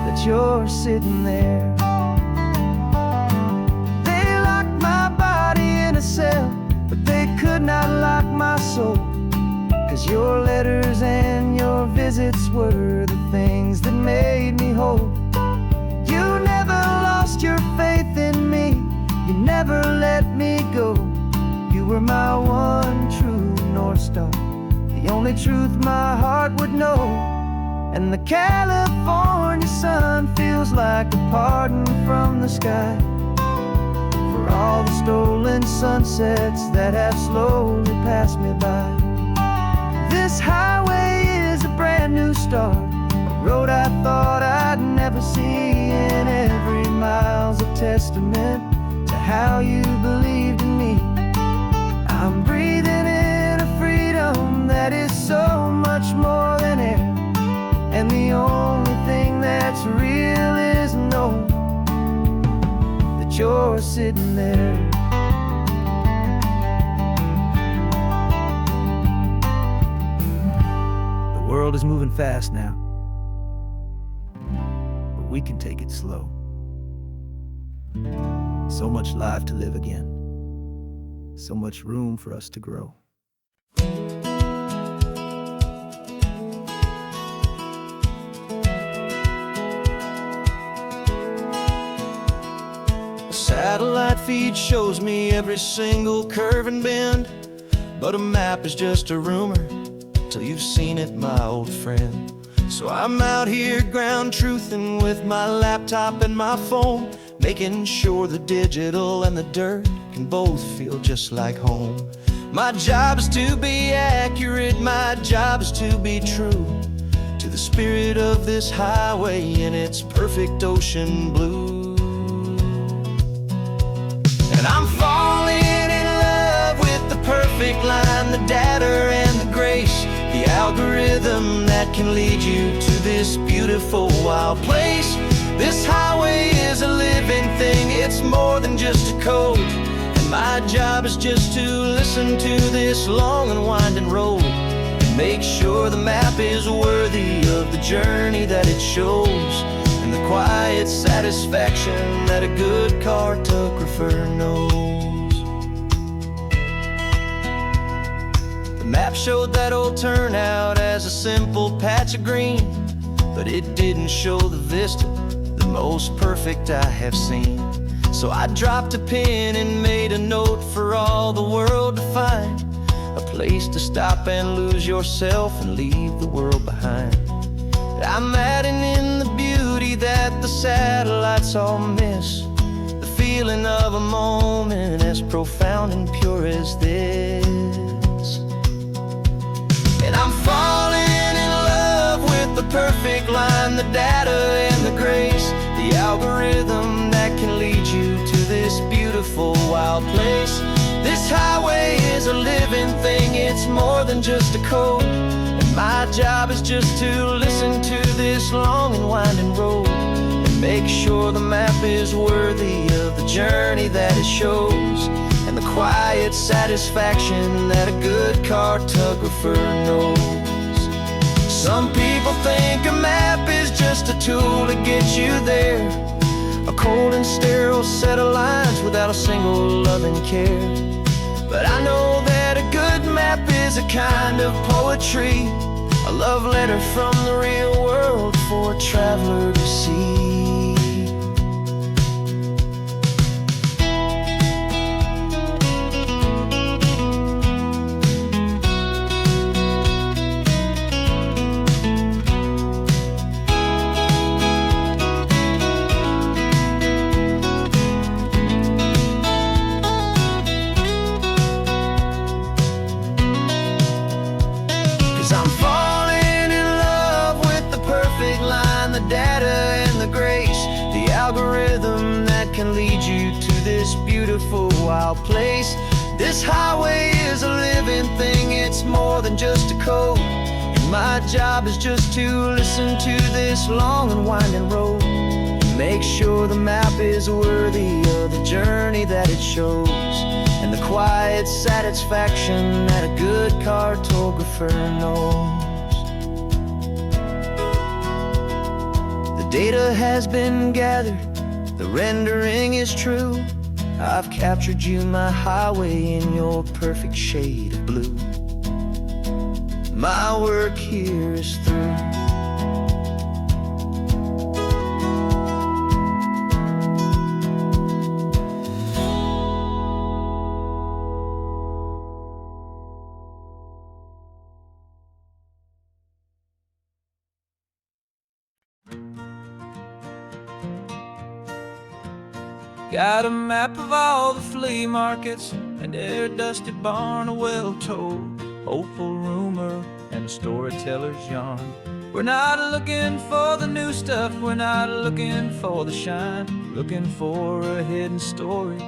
that you're sitting there. They locked my body in a cell, but they could not lock my soul, 'cause your letters and your visits were the things that made me whole. You never lost your faith in me, you never let me go. You were my one true North Star, the only truth my heart would know. And the California sun feels like a pardon from the sky for all the stolen sunsets that have slowly passed me by. This highway is a brand new start, a road I thought I'd never see, and every mile's a testament to how you believed in me. I'm breathing in a freedom that is so much more than air, and the only thing that's real is knowing that you're sitting there. The world is moving fast now, but we can take it slow. So much life to live again, so much room for us to grow. A satellite feed shows me every single curve and bend, but a map is just a rumor till you've seen it, my old friend. So I'm out here ground truthing with my laptop and my phone, making sure the digital and the dirt can both feel just like home. My job is to be accurate, my job is to be true to the spirit of this highway in its perfect ocean blue. And I'm falling in love with the perfect line, the data and the grace, the algorithm that can lead you to this beautiful wild place. This highway is a living thing, it's more than just a code, and my job is just to listen to this long and winding road and make sure the map is worthy of the journey that it shows, and the quiet satisfaction that a good cartographer knows. The map showed that old turnout as a simple patch of green, but it didn't show the vista, the most perfect I have seen. So I dropped a pin and made a note for all the world to find, a place to stop and lose yourself and leave the world behind. I'm adding in the beauty that the satellites all miss, the feeling of a moment as profound and pure as this. And I'm falling in love with the perfect line, the data and the grace, the algorithm that can lead you to this beautiful wild place. This highway is a living thing, it's more than just a code, and my job is just to listen to this long and winding road and make sure the map is worthy of the journey that it shows, and the quiet satisfaction that a good cartographer knows. Some people think a map is just a tool to get you there, a cold and sterile set of lines without a single loving care. But I know that a good map is a kind of poetry, a love letter from the real world for a traveler to see. 'Cause I'm falling in love with the perfect line, the data and the grace, the algorithm that can lead you to this beautiful wild place. This highway is a living thing, it's more than just a code. And my job is just to listen to this long and winding road, make sure the map is worthy of the journey that it shows, and the quiet satisfaction that a good cartographer knows. The data has been gathered, the rendering is true. I've captured you, my highway, in your perfect shade of blue. My work here is through. Got a map of all the flea markets and every dusty barn, a well-told hopeful rumor and a storyteller's yarn. We're not looking for the new stuff, we're not looking for the shine, looking for a hidden story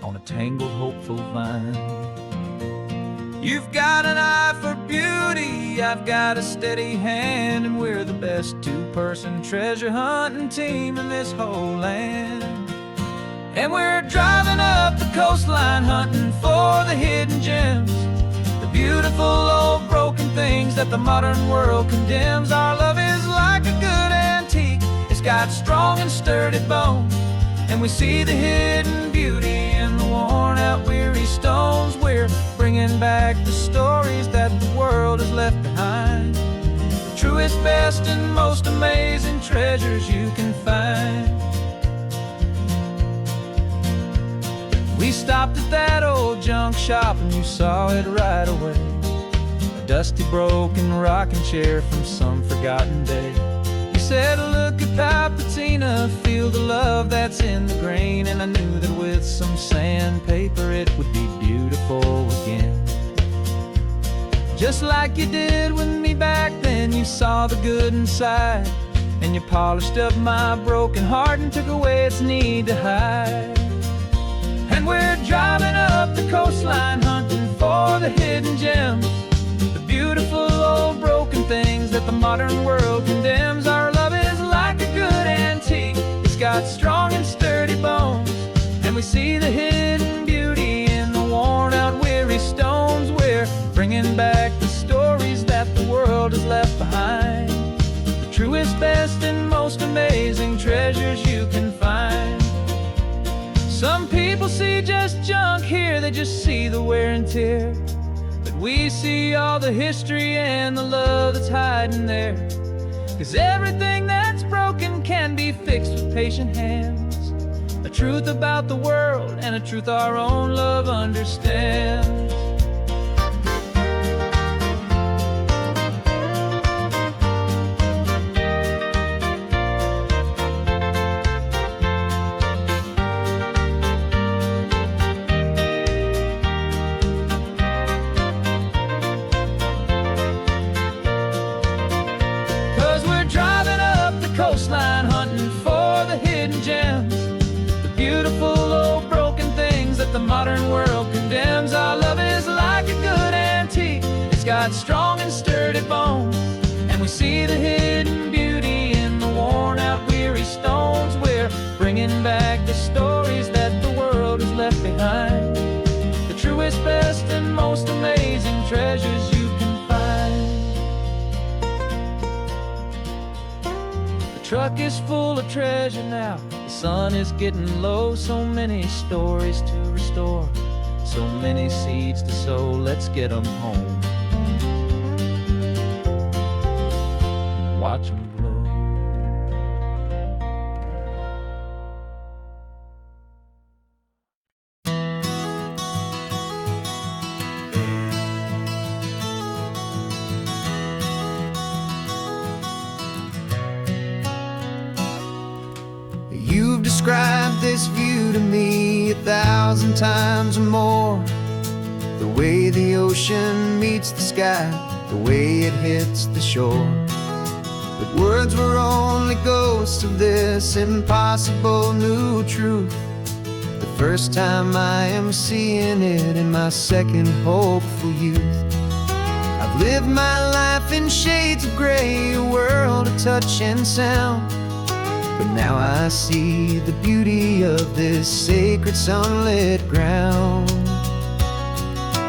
on a tangled hopeful vine. You've got an eye for beauty, I've got a steady hand, and we're the best two-person treasure hunting team in this whole land. And we're driving up the coastline hunting for the hidden gems, the beautiful old broken things that the modern world condemns. Our love is like a good antique, it's got strong and sturdy bones, and we see the hidden beauty in the worn out weary stones. We're bringing back the stories that the world has left behind, the truest, best, and most amazing treasures you can find. We stopped at that old junk shop and you saw it right away, a dusty broken rocking chair from some forgotten day. You said, look at Papatina, feel the love that's in the grain, and I knew that with some sandpaper it would be beautiful again. Just like you did with me back then, you saw the good inside, and you polished up my broken heart and took away its need to hide. And we're driving up the coastline hunting for the hidden gems, the beautiful old broken things that the modern world condemns. Our love is like a good antique, it's got strong and sturdy bones, and we see the hidden beauty in the worn out weary stones. We're bringing back the stories that the world has left behind, the truest, best, and most amazing treasures you can find. Some people see just junk here, they just see the wear and tear, but we see all the history and the love that's hiding there. 'Cause everything that's broken can be fixed with patient hands, a truth about the world and a truth our own love understands. Coastline hunting for the hidden gems, the beautiful old broken things that the modern world condemns. Our love is truck is full of treasure now. The sun is getting low, so many stories to restore, so many seeds to sow. Let's get 'em home, watch 'em blow. You've described this view to me 1,000 times or more. The way the ocean meets the sky, the way it hits the shore. But words were only ghosts of this impossible new truth. The first time I am seeing it in my second hopeful youth. I've lived my life in shades of gray, a world of touch and sound. But now I see the beauty of this sacred sunlit ground.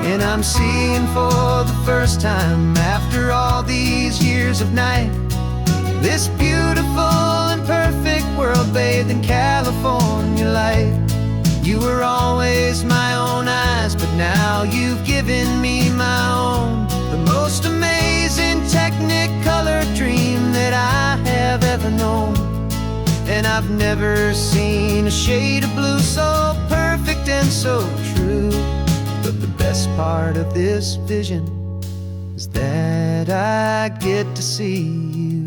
And I'm seeing for the first time, after all these years of night, this beautiful and perfect world bathed in California light. You were always my own eyes, but now you've given me my own. The most amazing technicolor dream that I have ever known. And I've never seen a shade of blue so perfect and so true. But the best part of this vision is that I get to see you.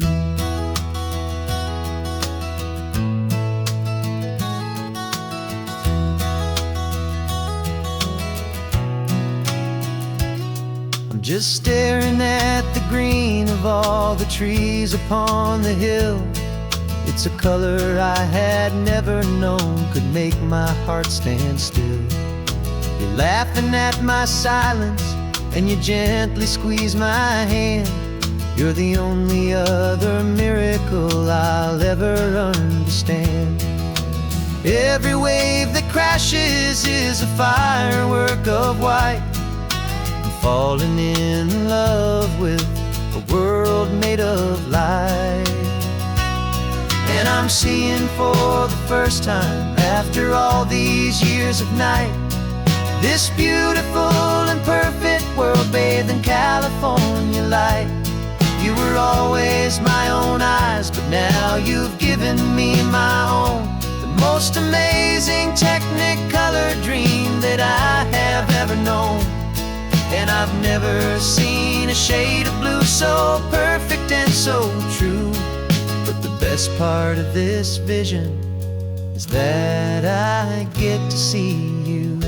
I'm just staring at the green of all the trees upon the hill. It's a color I had never known could make my heart stand still. You're laughing at my silence, and you gently squeeze my hand. You're the only other miracle I'll ever understand. Every wave that crashes is a firework of white. I'm falling in love with a world made of light. And I'm seeing for the first time, after all these years of night, this beautiful and perfect world bathed in California light. You were always my own eyes, but now you've given me my own. The most amazing technicolor dream that I have ever known. And I've never seen a shade of blue so perfect and so true. But the best part of this vision is that I get to see you.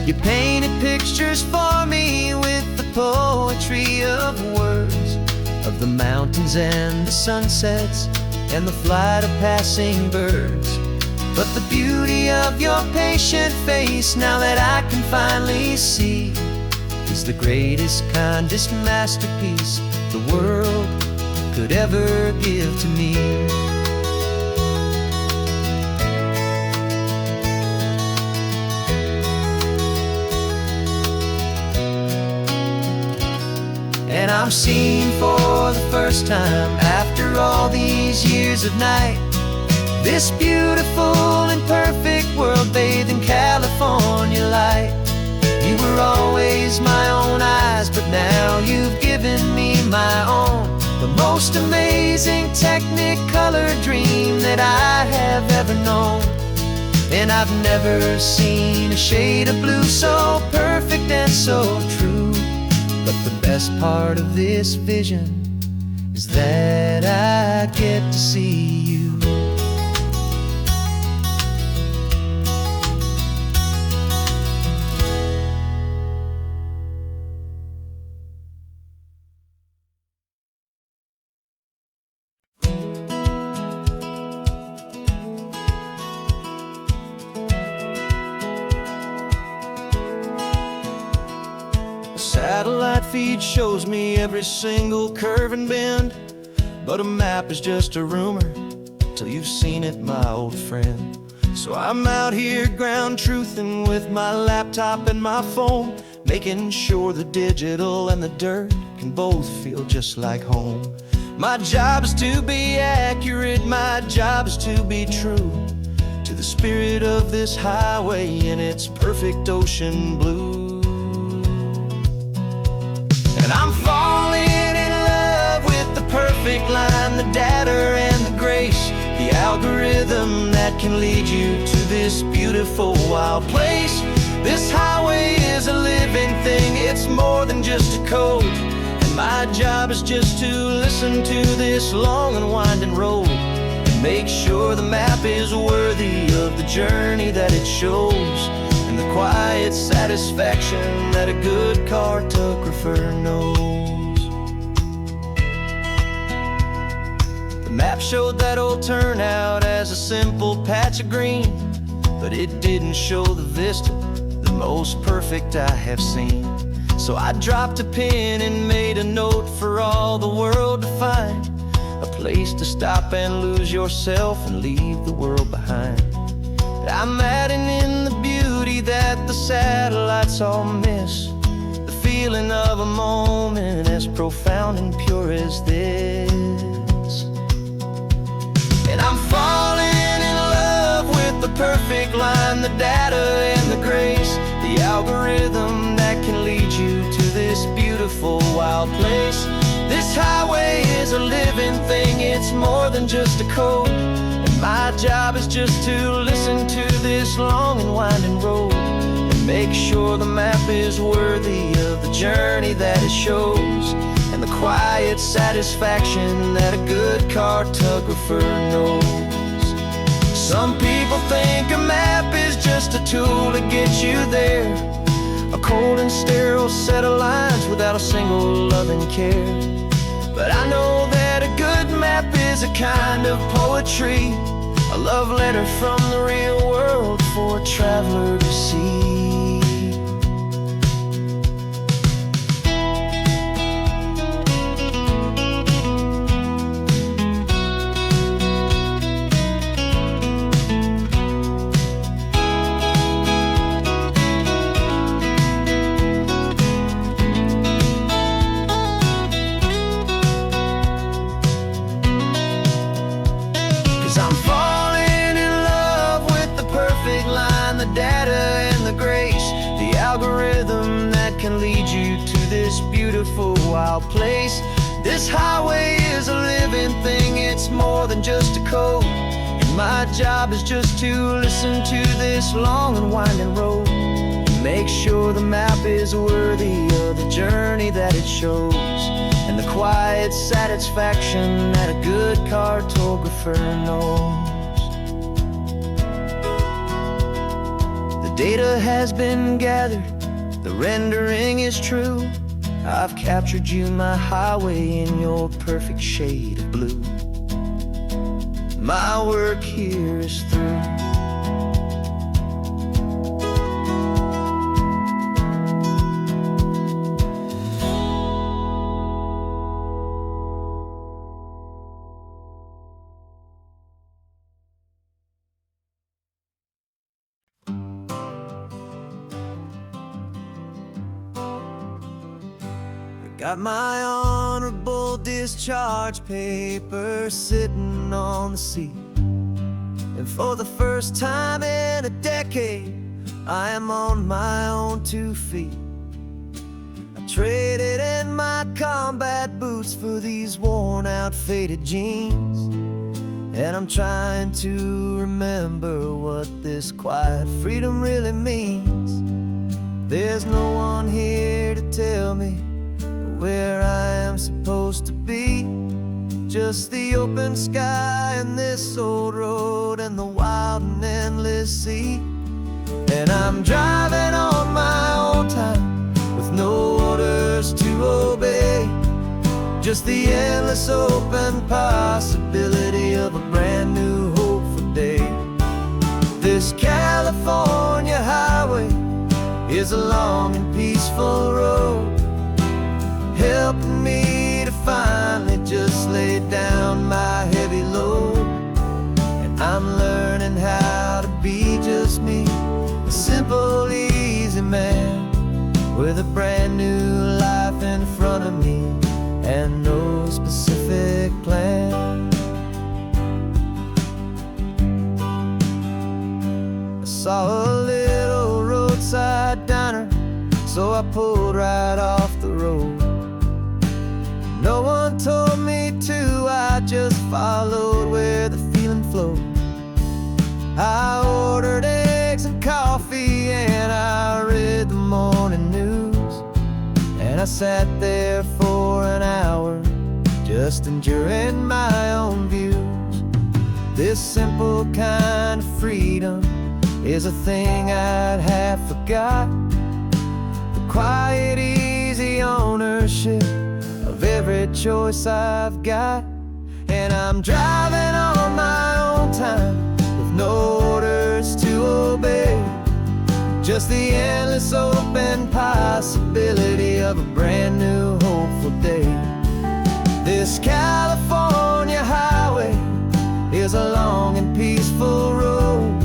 You painted pictures for me with the poetry of words, of the mountains and the sunsets and the flight of passing birds. But the beauty of your patient face, now that I can finally see, is the greatest, kindest masterpiece the world could ever give to me. And I'm seeing for the first time, after all these years of night, this beautiful and perfect world bathed in California light. You were always my own eyes, but now you've given me my own. The most amazing technicolor dream that I have ever known. And I've never seen a shade of blue so perfect and so true. But the best part of this vision is that I get to see you. Satellite feed shows me every single curve and bend, but a map is just a rumor till you've seen it, my old friend. So I'm out here ground truthing with my laptop and my phone, making sure the digital and the dirt can both feel just like home. My job is to be accurate, my job is to be true to the spirit of this highway in its perfect ocean blue. And I'm falling in love with the perfect line, the data and the grace, the algorithm that can lead you to this beautiful wild place. This highway is a living thing, it's more than just a code. And my job is just to listen to this long and winding road and make sure the map is worthy of the journey that it shows, and the quiet satisfaction that a good cartographer knows. The map showed that old turnout as a simple patch of green, but it didn't show the vista, the most perfect I have seen. So I dropped a pin and made a note for all the world to find, a place to stop and lose yourself and leave the world behind. I'm adding in the beauty that the satellites all miss, the feeling of a moment as profound and pure as this. And I'm falling in love with the perfect line, the data and the grace, the algorithm that can lead you to this beautiful wild place. This highway is a living thing, it's more than just a code. And my job is just to listen to this long and winding road and make sure the map is worthy of the journey that it shows, and the quiet satisfaction that a good cartographer knows. Some people think a map is just a tool to get you there, a cold and sterile set of lines without a single loving care. But I know that a good map is a kind of poetry, a love letter from the real world for a traveler to see. 'Cause I'm falling in love with the perfect line, the data and the grace, the algorithm that can lead you to this beautiful wild place. This highway is a living thing, it's more than just a code. And my job is just to listen to this long and winding road and make sure the map is worthy of the journey that it shows, and the quiet satisfaction that a good cartographer knows. The data has been gathered, the rendering is true. I've captured you, my highway, in your perfect shade of blue. My work here is through. Got my honorable discharge paper sitting on the seat, and for the first time in a decade, I am on my own 2 feet. I traded in my combat boots for these worn out faded jeans, and I'm trying to remember what this quiet freedom really means. There's no one here to tell me where I am supposed to be, just the open sky and this old road and the wild and endless sea. And I'm driving on my own time with no orders to obey, just the endless open possibility of a brand new hopeful day. This California highway is a long and peaceful road, helping me to finally just lay down my heavy load. And I'm learning how to be just me, a simple, easy man, with a brand new life in front of me and no specific plan. I saw a little roadside diner, so I pulled right off the road. No one told me to, I just followed where the feeling flowed. I ordered eggs and coffee and I read the morning news. And I sat there for an hour, just enjoying my own views. This simple kind of freedom is a thing I'd have forgot. The quiet, easy ownership of every choice I've got. And I'm driving on my own time with no orders to obey, just the endless open possibility of a brand new hopeful day. This California highway is a long and peaceful road,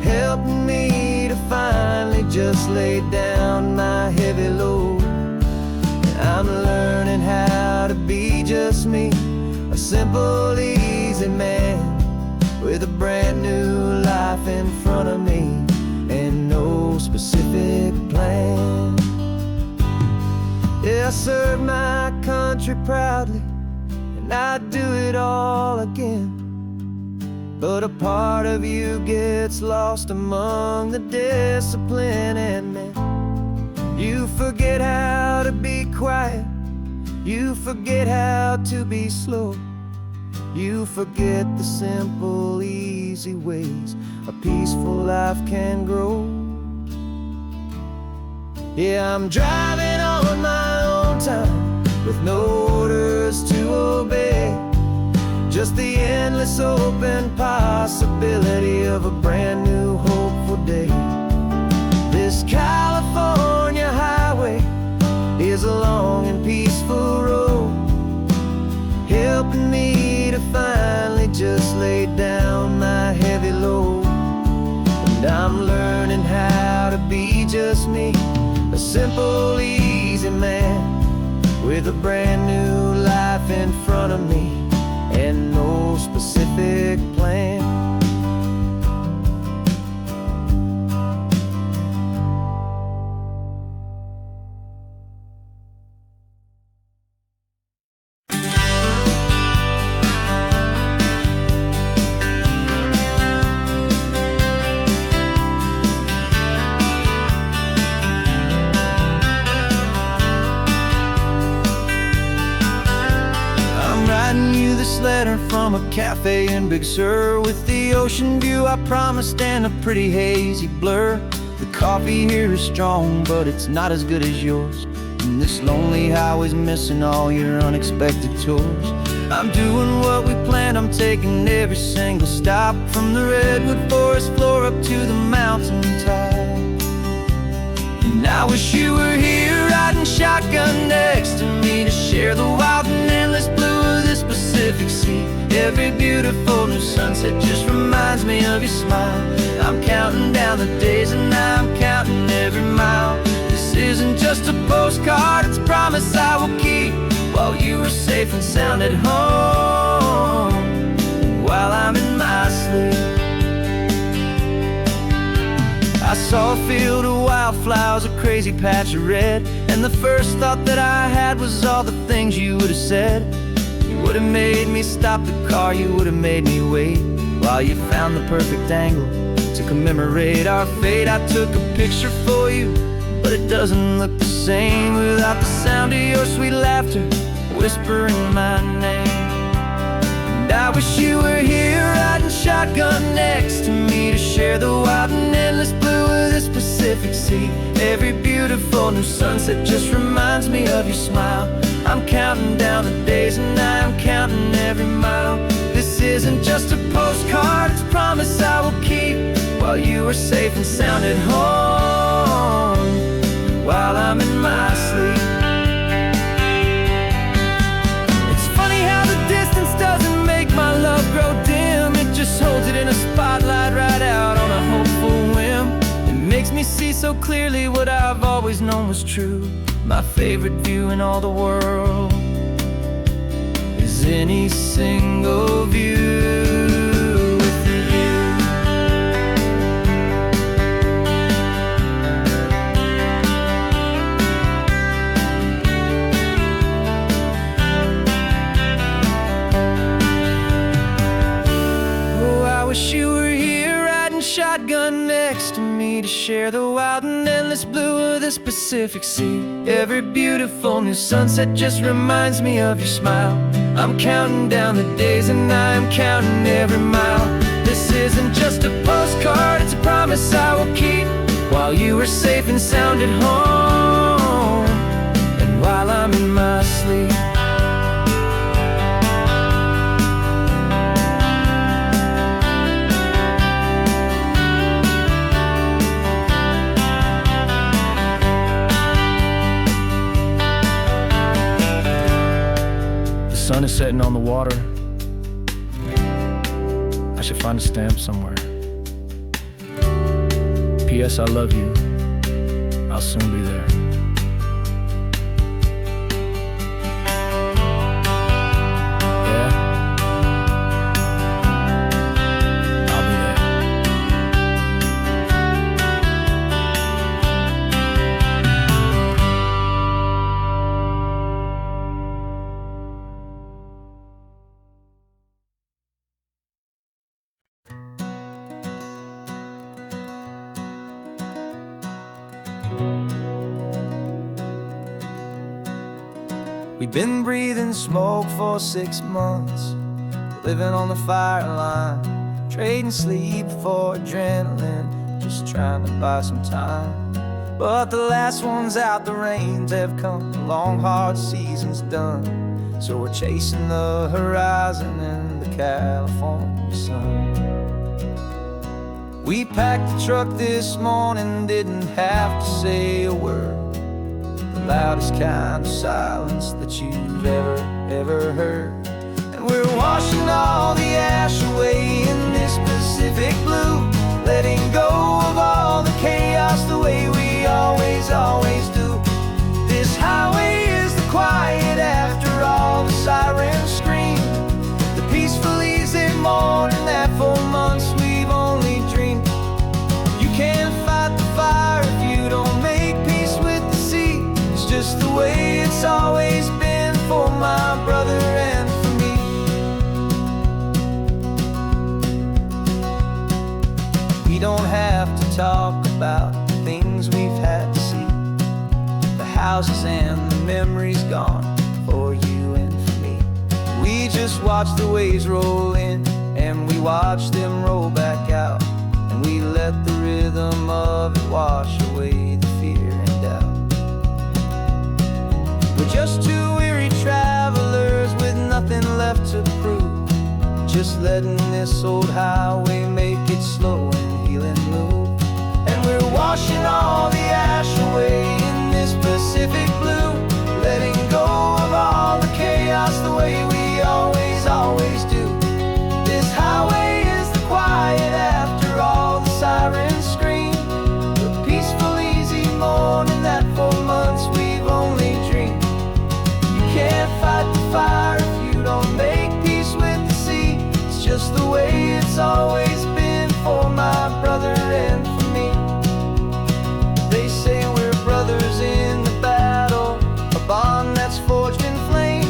helping me to finally just lay down my heavy load. I'm learning how to be just me, a simple, easy man with a brand new life in front of me and no specific plan. Yeah, I serve my country proudly and I'd do it all again. But a part of you gets lost among the discipline and men. You forget how to be quiet, you forget how to be slow, you forget the simple, easy ways a peaceful life can grow. Yeah, I'm driving on my own time with no orders to obey, just the endless open possibility of a brand new hopeful day. This California highway is a long and peaceful road, helping me to finally just lay down my heavy load. And I'm learning how to be just me, a simple, easy man with a brand new life in front of me and no specific plan. Letter from a cafe in Big Sur with the ocean view I promised and a pretty hazy blur. The coffee here is strong, but it's not as good as yours, and this lonely highway's missing all your unexpected tours. I'm doing what we planned, I'm taking every single stop, from the redwood forest floor up to the mountain top. And I wish you were here riding shotgun next to me to share the wild and endless blue of this Pacific Sea. Every beautiful new sunset just reminds me of your smile. I'm counting down the days and I'm counting every mile. This isn't just a postcard, it's a promise I will keep, while you are safe and sound at home, while I'm in my sleep. I saw a field of wildflowers, a crazy patch of red, and the first thought that I had was all the things you would have said. You would have made me stop the car, you would have made me wait, while you found the perfect angle to commemorate our fate. I took a picture for you, but it doesn't look the same without the sound of your sweet laughter whispering my name. And I wish you were here riding shotgun next to me to share the wild and endless blue of this Pacific Sea. Every beautiful new sunset just reminds me of your smile. I'm counting down the days and I'm counting every mile. This isn't just a postcard, it's a promise I will keep, while you are safe and sound at home, while I'm in my sleep. It's funny how the distance doesn't make my love grow dim, it just holds it in a spotlight right out on a hopeful whim. It makes me see so clearly what I've always known was true. My favorite view in all the world is any single view with you. Oh, I wish you were here riding shotgun next to me to share the wild and endless blue of this Pacific Sea. Every beautiful new sunset just reminds me of your smile. I'm counting down the days and I am counting every mile. This isn't just a postcard, it's a promise I will keep, while you are safe and sound at home, and while I'm in my sleep. The sun is setting on the water. I should find a stamp somewhere. P.S. I love you. I'll soon be there. Yeah? I'll be there. We've been breathing smoke for 6 months, living on the fire line, trading sleep for adrenaline, just trying to buy some time. But the last one's out, the rains have come, the long hard season's done, so we're chasing the horizon in the California sun. We packed the truck this morning, didn't have to say a word, the loudest kind of silence that you've ever heard. And we're washing all the ash away in this Pacific blue, letting go of all the chaos the way we always do. This highway is the quiet after all the sirens scream, the peaceful easy morning that for months we've only dreamed. You can't fight the fire if you don't make peace with the sea. It's just the way it's always been for my brother and for me. We don't have to talk about the things we've had to see, the houses and the memories gone for you and for me. We just watch the waves roll in and we watch them roll back out, and we let the rhythm of it wash away the fear and doubt. We're just two weary travelers with nothing left to prove, just letting this old highway make it slow and healing move. And we're washing all the ash away in this Pacific blue, letting go of all the chaos the way we always do. This highway is the quiet after all the sirens scream, the peaceful easy morning that for months we've only dreamed. You can't fight the fire if you don't make peace with the sea. It's just the way it's always been for my brother and for me. They say we're brothers in the battle, a bond that's forged in flame.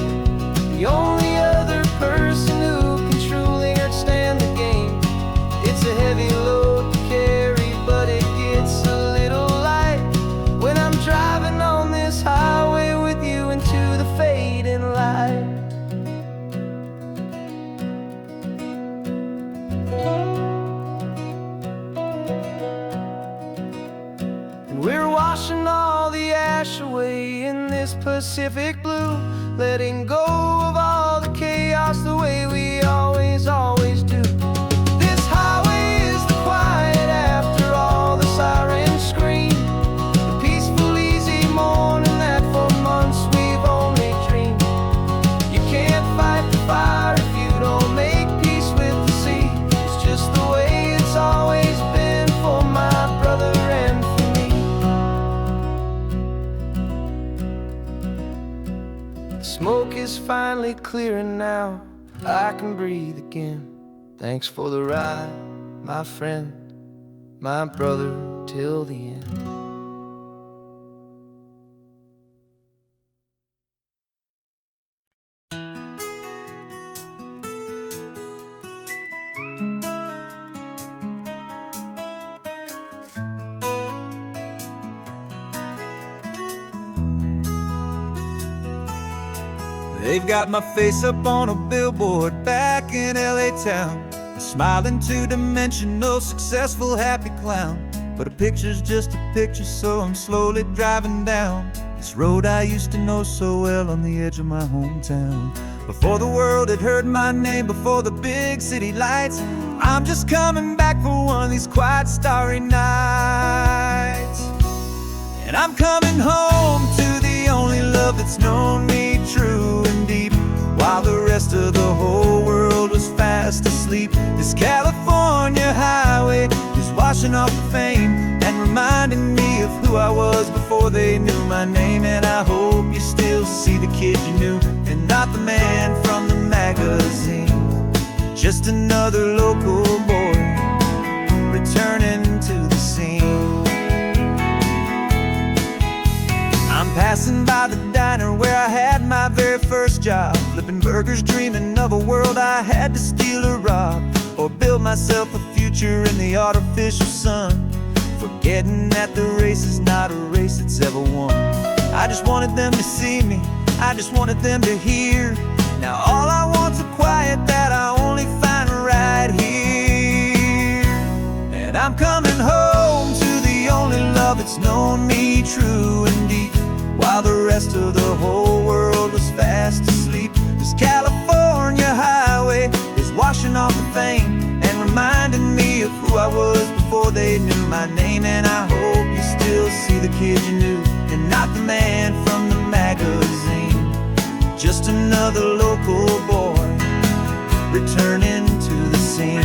The only other person who can truly stand the game. It's a heavy load to carry, but it gets a little light when I'm driving on this highway with you into the fading light. And we're washing all the ash away in this Pacific blue, letting go of all the chaos the way we always do. This highway is the quiet after all the sirens scream, the peaceful easy morning that for months we've only dreamed. You can't fight the fire if you don't make peace with the sea. It's just the way it's always been for my brother and for me. smoke is finally clearing now. I can breathe again. Thanks for the ride, my friend, my brother, till the end. They've got my face up on a billboard back in LA town, a smiling two-dimensional, successful, happy clown. But a picture's just a picture, so I'm slowly driving down this road I used to know so well on the edge of my hometown. Before the world had heard my name, before the big city lights, I'm just coming back for one of these quiet, starry nights. And I'm coming home to the only love that's known me true and deep, while the rest of the whole world was fast asleep. This California highway is washing off the fame and reminding me of who I was before they knew my name. And I hope you still see the kid you knew, and not the man from the magazine. Just another local boy returning to the scene. I'm passing by the diner where I had my very first job, flipping burgers, dreaming of a world I had to steal or rob, or build myself a future in the artificial sun, forgetting that the race is not a race that's ever won. I just wanted them to see me, I just wanted them to hear. Now all I want's a quiet that I only find right here. And I'm coming home to the only love that's known me true and deep, while the rest of the whole world was fast asleep. This California highway is washing off the fame and reminding me of who I was before they knew my name. And I hope you still see the kid you knew, and not the man from the magazine. Just another local boy returning to the scene.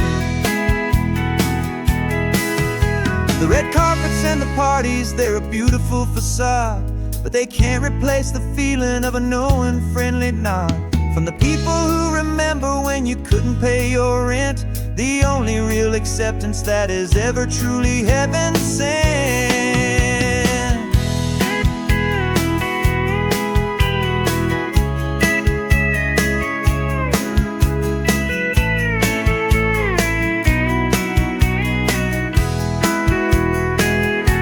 The red carpets and the parties, they're a beautiful facade, but they can't replace the feeling of a knowing, friendly nod from the people who remember when you couldn't pay your rent. The only real acceptance that is ever truly heaven sent.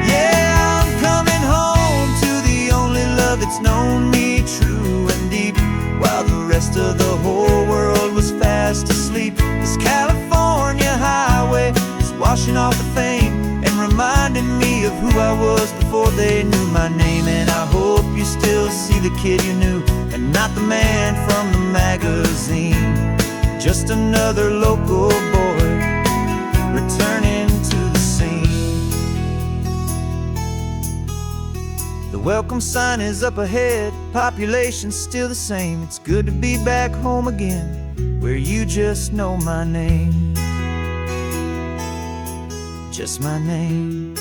Yeah, I'm coming home to the only love that's known me true and deep, while the rest of the whole world was fast asleep. This California highway is washing off the fame and reminding me of who I was before they knew my name. And I hope you still see the kid you knew, and not the man from the magazine. Just another local boy returning to the scene. The welcome sign is up ahead, population's still the same. It's good to be back home again, where you just know my name. Just my name.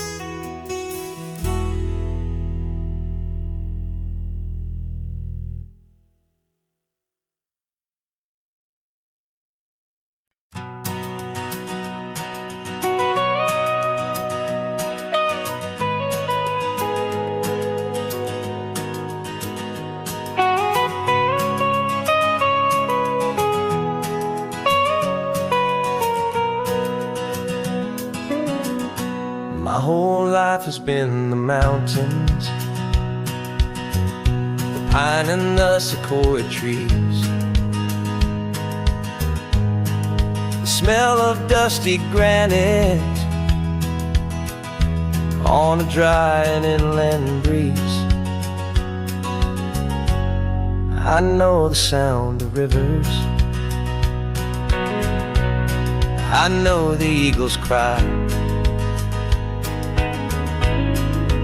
My whole life has been the mountains, the pine and the sequoia trees, the smell of dusty granite on a dry and inland breeze. I know the sound of rivers, I know the eagles cry,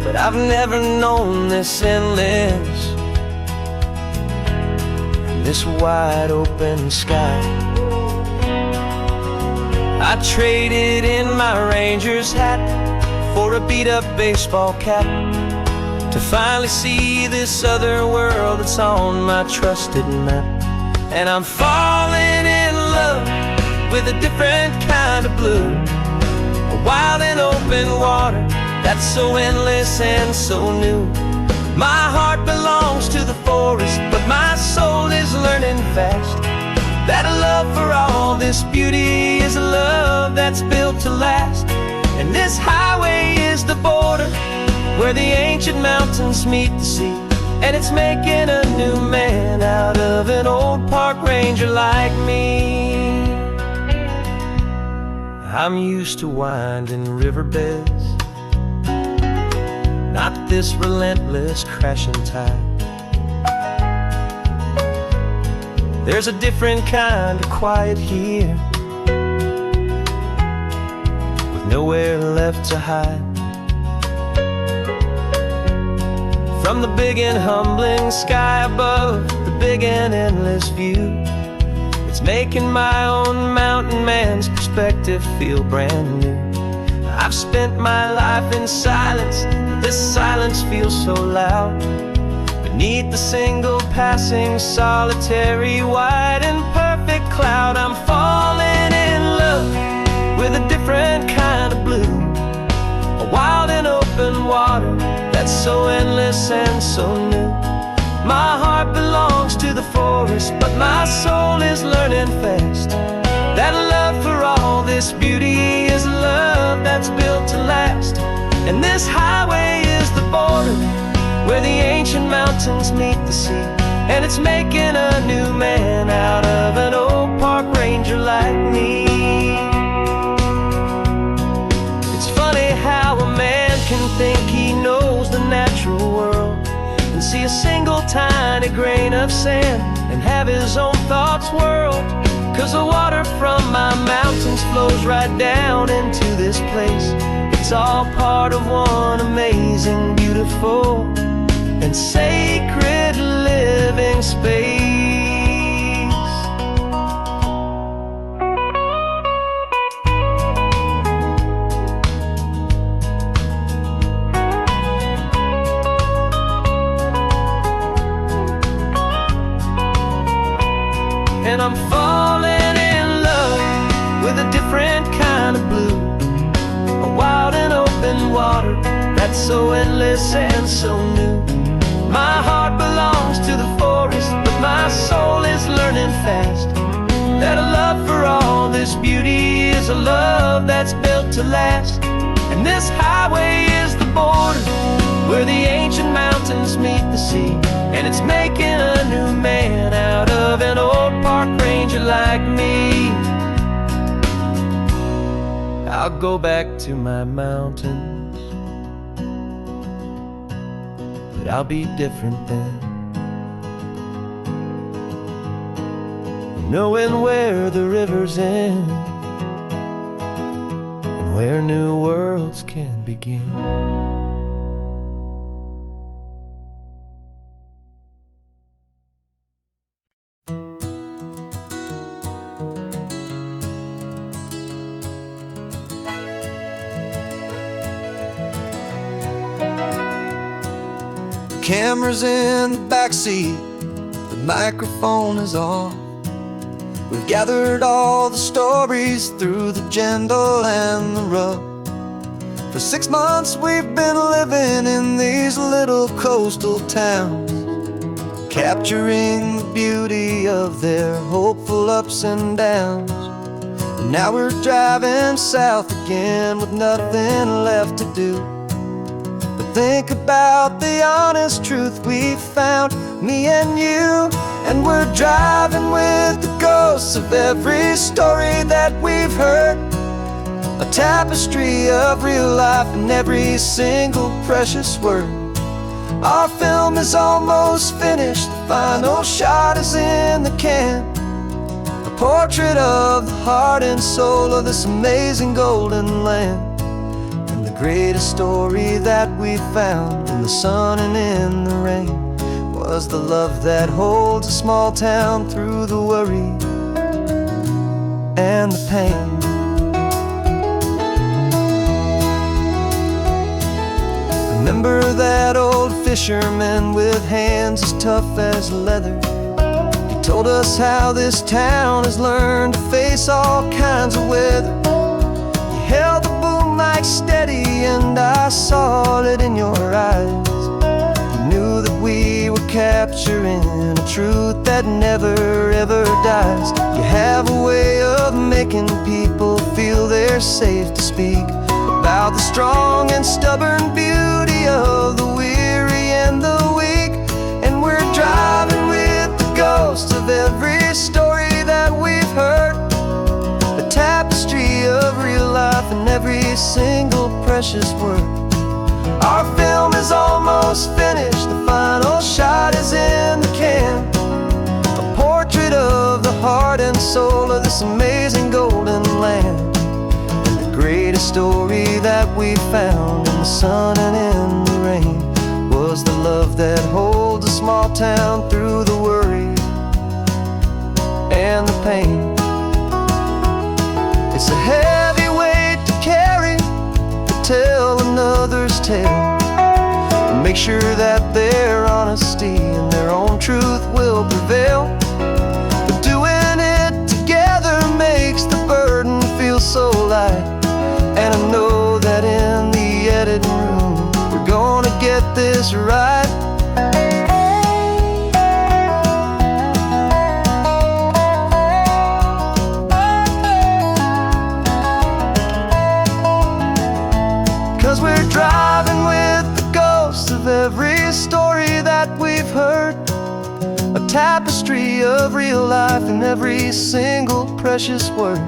but I've never known this endless and this wide open sky. I traded in my Ranger's hat for a beat-up baseball cap to finally see this other world that's on my trusted map. And I'm falling in love with a different kind of blue, a wild and open water that's so endless and so new. My heart belongs to the forest, but my soul is learning fast that a love for all this beauty is a love that's built to last. And this highway is the border where the ancient mountains meet the sea, and it's making a new man out of an old park ranger like me. I'm used to winding riverbeds, not this relentless crashing tide. There's a different kind of quiet here, with nowhere left to hide. From the big and humbling sky above, the big and endless view, it's making my own mountain man's perspective feel brand new. I've spent my life in silence, this silence feels so loud. Beneath the single passing solitary white and perfect cloud, I'm falling in love with a different kind of blue, a wild and open water that's so endless and so new. My heart belongs to the forest, but my soul is learning fast that love for all this beauty is a love that's built to last. And this highway is the border where the ancient mountains meet the sea, and it's making a new man out of an old park ranger like me. It's funny how a man can think he knows the natural world and see a single tiny grain of sand and have his own thoughts whirled. 'Cause the water from my mountains flows right down into this place. It's all part of one amazing, beautiful, and sacred living space. And I'm falling in love with a different kind of blue, a wild and open water that's so endless and so new. My heart belongs to the forest, but my soul is learning fast that a love for all this beauty is a love that's built to last. And this highway is the border where the ancient mountains meet the sea, and it's making a new man out of an old park ranger like me. I'll go back to my mountains, but I'll be different then, knowing where the rivers end and where new worlds can begin. Camera's in the backseat, the microphone is on. We've gathered all the stories through the gentle and the rough. For 6 months we've been living in these little coastal towns, capturing the beauty of their hopeful ups and downs. And now we're driving south again with nothing left to do. Think about the honest truth we found, me and you. And we're driving with the ghosts of every story that we've heard, a tapestry of real life in every single precious word. Our film is almost finished, the final shot is in the can, a portrait of the heart and soul of this amazing golden land. Greatest story that we found in the sun and in the rain was the love that holds a small town through the worry and the pain. Remember that old fishermen with hands as tough as leather. He told us how this town has learned to face all kinds of weather. You held the boom mic steady and I saw it in your eyes. You knew that we were capturing a truth that never ever dies. You have a way of making people feel they're safe to speak about the strong and stubborn beauty of the weary and the weak. And we're driving with the ghosts of every story that we've heard, a tapestry of real life and every single precious word. Our film is almost finished, the final shot is in the can, a portrait of the heart and soul of this amazing golden land. Greatest story that we found in the sun and in the rain was the love that holds a small town through the worry and the pain. It's a heavy weight to carry, to tell another's tale, and make sure that their honesty and their own truth will prevail. But doing it together makes the burden feel so light. And I know that in the editing room we're gonna get this right. 'Cause we're driving with the ghosts of every story that we've heard, a tapestry of real life and every single precious word.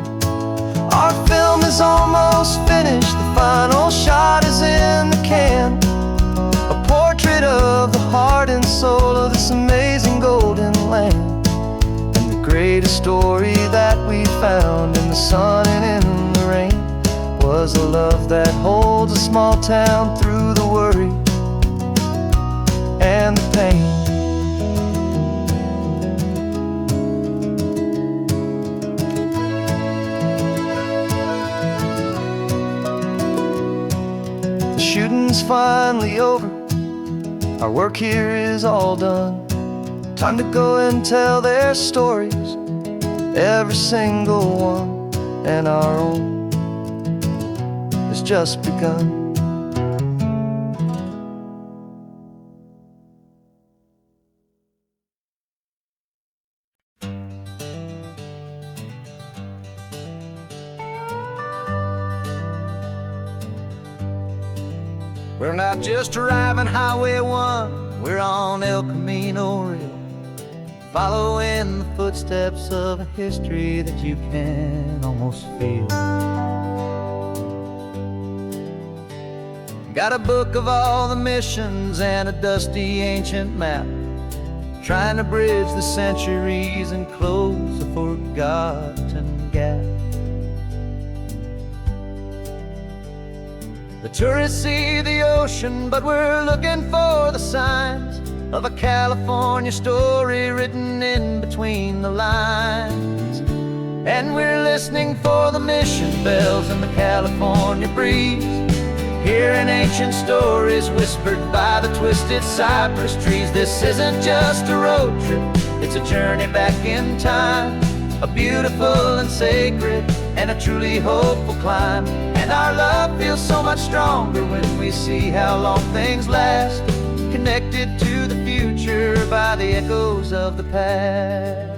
Our film is almost finished, the final shot is in the can, a portrait of the heart and soul of this amazing golden land. And the greatest story that we found in the sun and in the rain was a love that holds a small town through the worry and the pain. Shooting's finally over, our work here is all done. Time to go and tell their stories, every single one, and our own has just begun. We're not just driving Highway 1, we're on El Camino Real, following the footsteps of a history that you can almost feel. Got a book of all the missions and a dusty ancient map, trying to bridge the centuries and close a forgotten gap. The tourists see the ocean, but we're looking for the signs of a California story written in between the lines. And we're listening for the mission bells in the California breeze, hearing ancient stories whispered by the twisted cypress trees. This isn't just a road trip, it's a journey back in time, a beautiful and sacred and a truly hopeful climb. And our love feels so much stronger when we see how long things last, connected to the future by the echoes of the past.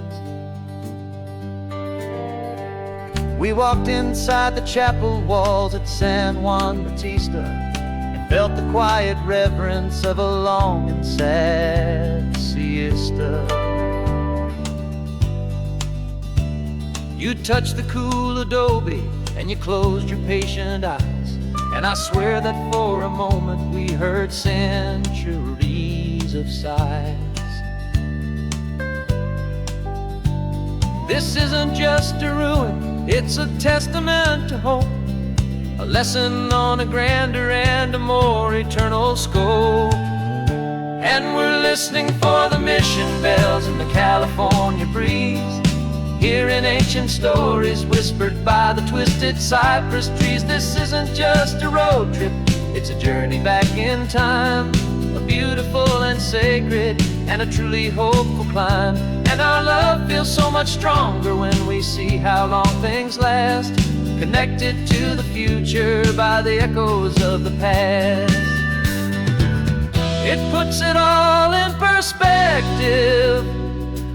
We walked inside the chapel walls at San Juan Bautista and felt the quiet reverence of a long and sad siesta. You touched the cool adobe and you closed your patient eyes, and I swear that for a moment we heard centuries of sighs. This isn't just a ruin, it's a testament to hope, a lesson on a grander and a more eternal scope. And we're listening for the mission bells in the California breeze, hearing ancient stories whispered by the twisted cypress trees. This isn't just a road trip, it's a journey back in time, a beautiful sacred and a truly hopeful climb. And our love feels so much stronger when we see how long things last, connected to the future by the echoes of the past. It puts it all in perspective,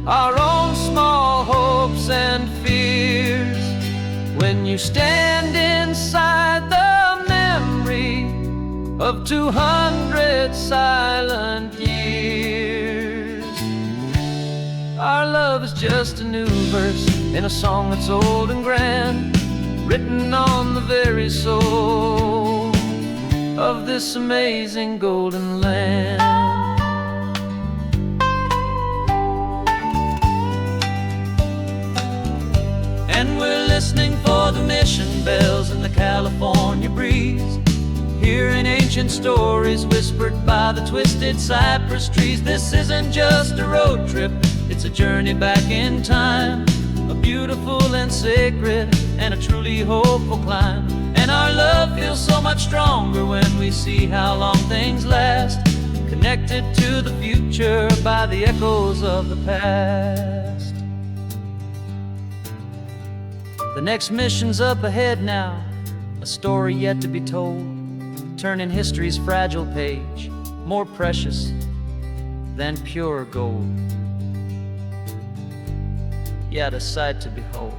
our own small hopes and fears, when you stand inside the memory of 200 silent years. Our love is just a new verse in a song that's old and grand, written on the very soul of this amazing golden land. And we're listening for the mission bells in the California breeze, hearing ancient stories whispered by the twisted cypress trees. This isn't just a road trip, it's a journey back in time, a beautiful and sacred and a truly hopeful climb. And our love feels so much stronger when we see how long things last, connected to the future by the echoes of the past. The next mission's up ahead now, a story yet to be told, turning history's fragile page more precious than pure gold. Yet a sight to behold.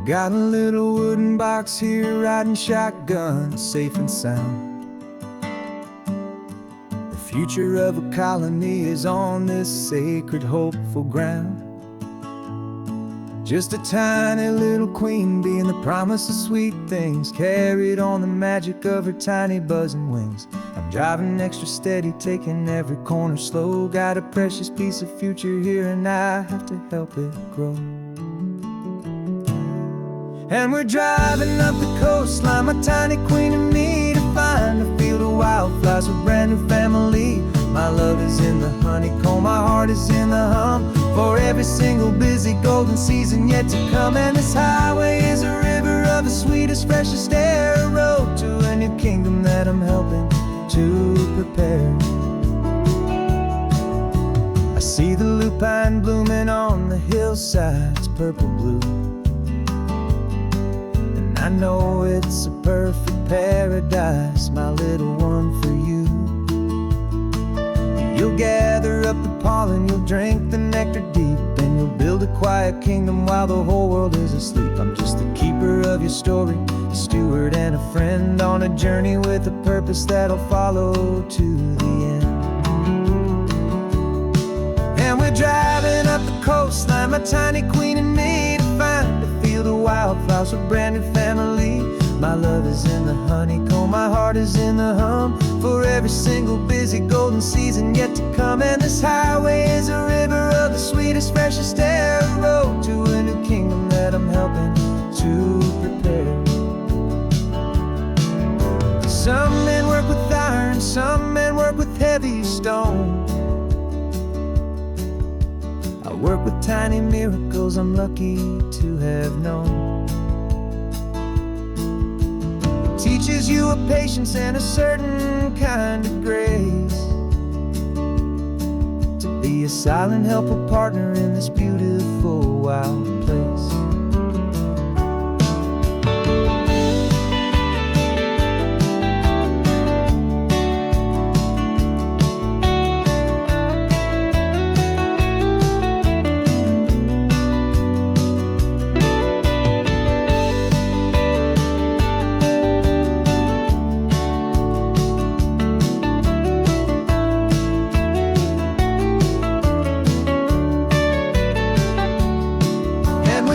Got a little wooden box here, riding shotgun, safe and sound. The future of a colony is on this sacred, hopeful ground. Just a tiny little queen bee and the promise of sweet things, carried on the magic of her tiny buzzing wings. I'm driving extra steady, taking every corner slow. Got a precious piece of future here and I have to help it grow. And we're driving up the coastline, my tiny queen and me, to find a field of wildflowers with a brand new family. My love is in the honeycomb, my heart is in the hum, for every single busy golden season yet to come. And this highway is a river of the sweetest, freshest air, a road to a new kingdom that I'm helping to prepare. I see the lupine blooming on the hillsides, purple blue, I know it's a perfect paradise, my little one, for you. You'll gather up the pollen, you'll drink the nectar deep, and you'll build a quiet kingdom while the whole world is asleep. I'm just the keeper of your story, a steward and a friend, on a journey with a purpose that'll follow to the end. And we're driving up the coastline, my tiny queen and me, to find a field of wildflowers with a brand new family. My love is in the honeycomb, my heart is in the hum, for every single busy golden season yet to come. And this highway is a river of the sweetest, freshest air, a road to a new kingdom that I'm helping to prepare. Some men work with iron, some men work with heavy stone. I work with tiny miracles I'm lucky to have known. Teaches you a patience and a certain kind of grace, to be a silent, helpful partner in this beautiful, wild place.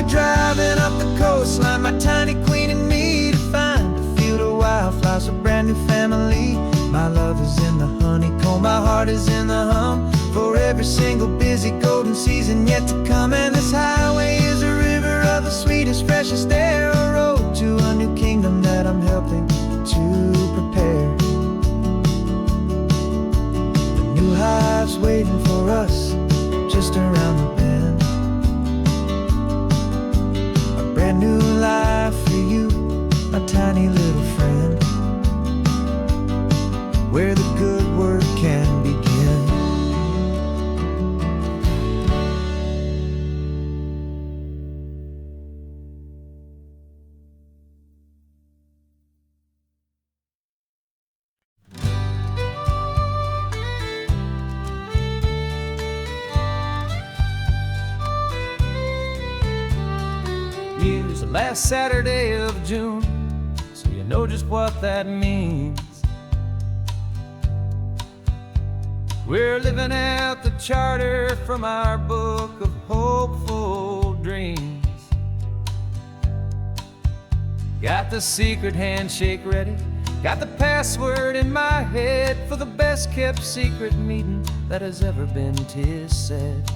Driving up the coastline, my tiny queen and me, to find a field of wildflowers, a brand new family. My love is in the honeycomb, my heart is in the hum, for every single busy golden season yet to come. And this highway is a river of the sweetest, freshest air, a road to a new kingdom that I'm helping last Saturday of June, so you know just what that means. We're living out the charter from our book of hopeful dreams. Got the secret handshake ready, got the password in my head for the best kept secret meeting that has ever been, 'tis said.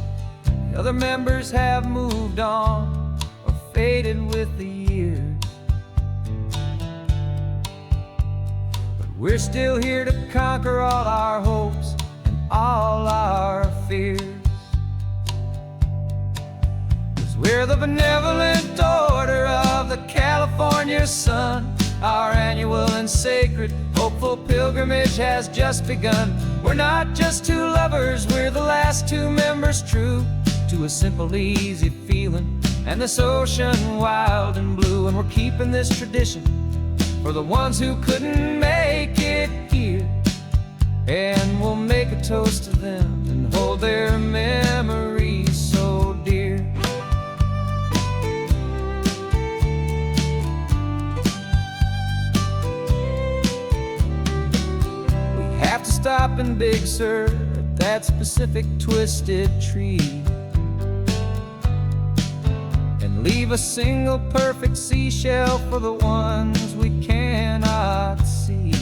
The other members have moved on or faded with the years, but we're still here to conquer all our hopes and all our fears. 'Cause we're the benevolent order of the California sun. Our annual and sacred hopeful pilgrimage has just begun. We're not just two lovers, we're the last two members true to a simple, easy feeling and this ocean wild and blue. And we're keeping this tradition for the ones who couldn't make it here, and we'll make a toast to them and hold their memories so dear. We have to stop in Big Sur at that specific twisted tree and leave a single perfect seashell for the ones we cannot see.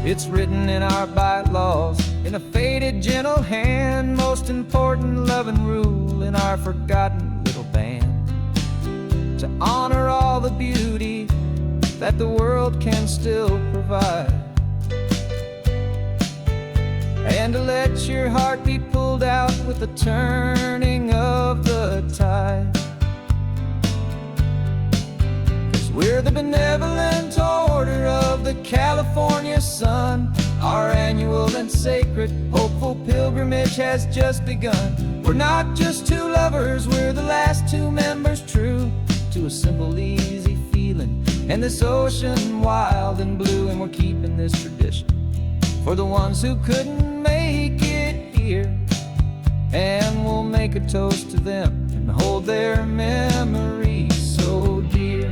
It's written in our bylaws in a faded gentle hand, most important loving rule in our forgotten little band, to honor all the beauty that the world can still provide, and to let your heart be pulled out with the turning of the tide. 'Cause we're the benevolent order of the California sun. Our annual and sacred hopeful pilgrimage has just begun. We're not just two lovers, we're the last two members true to a simple, easy feeling and this ocean wild and blue. And we're keeping this tradition for the ones who couldn't make it here, and we'll make a toast to them and hold their memories so dear.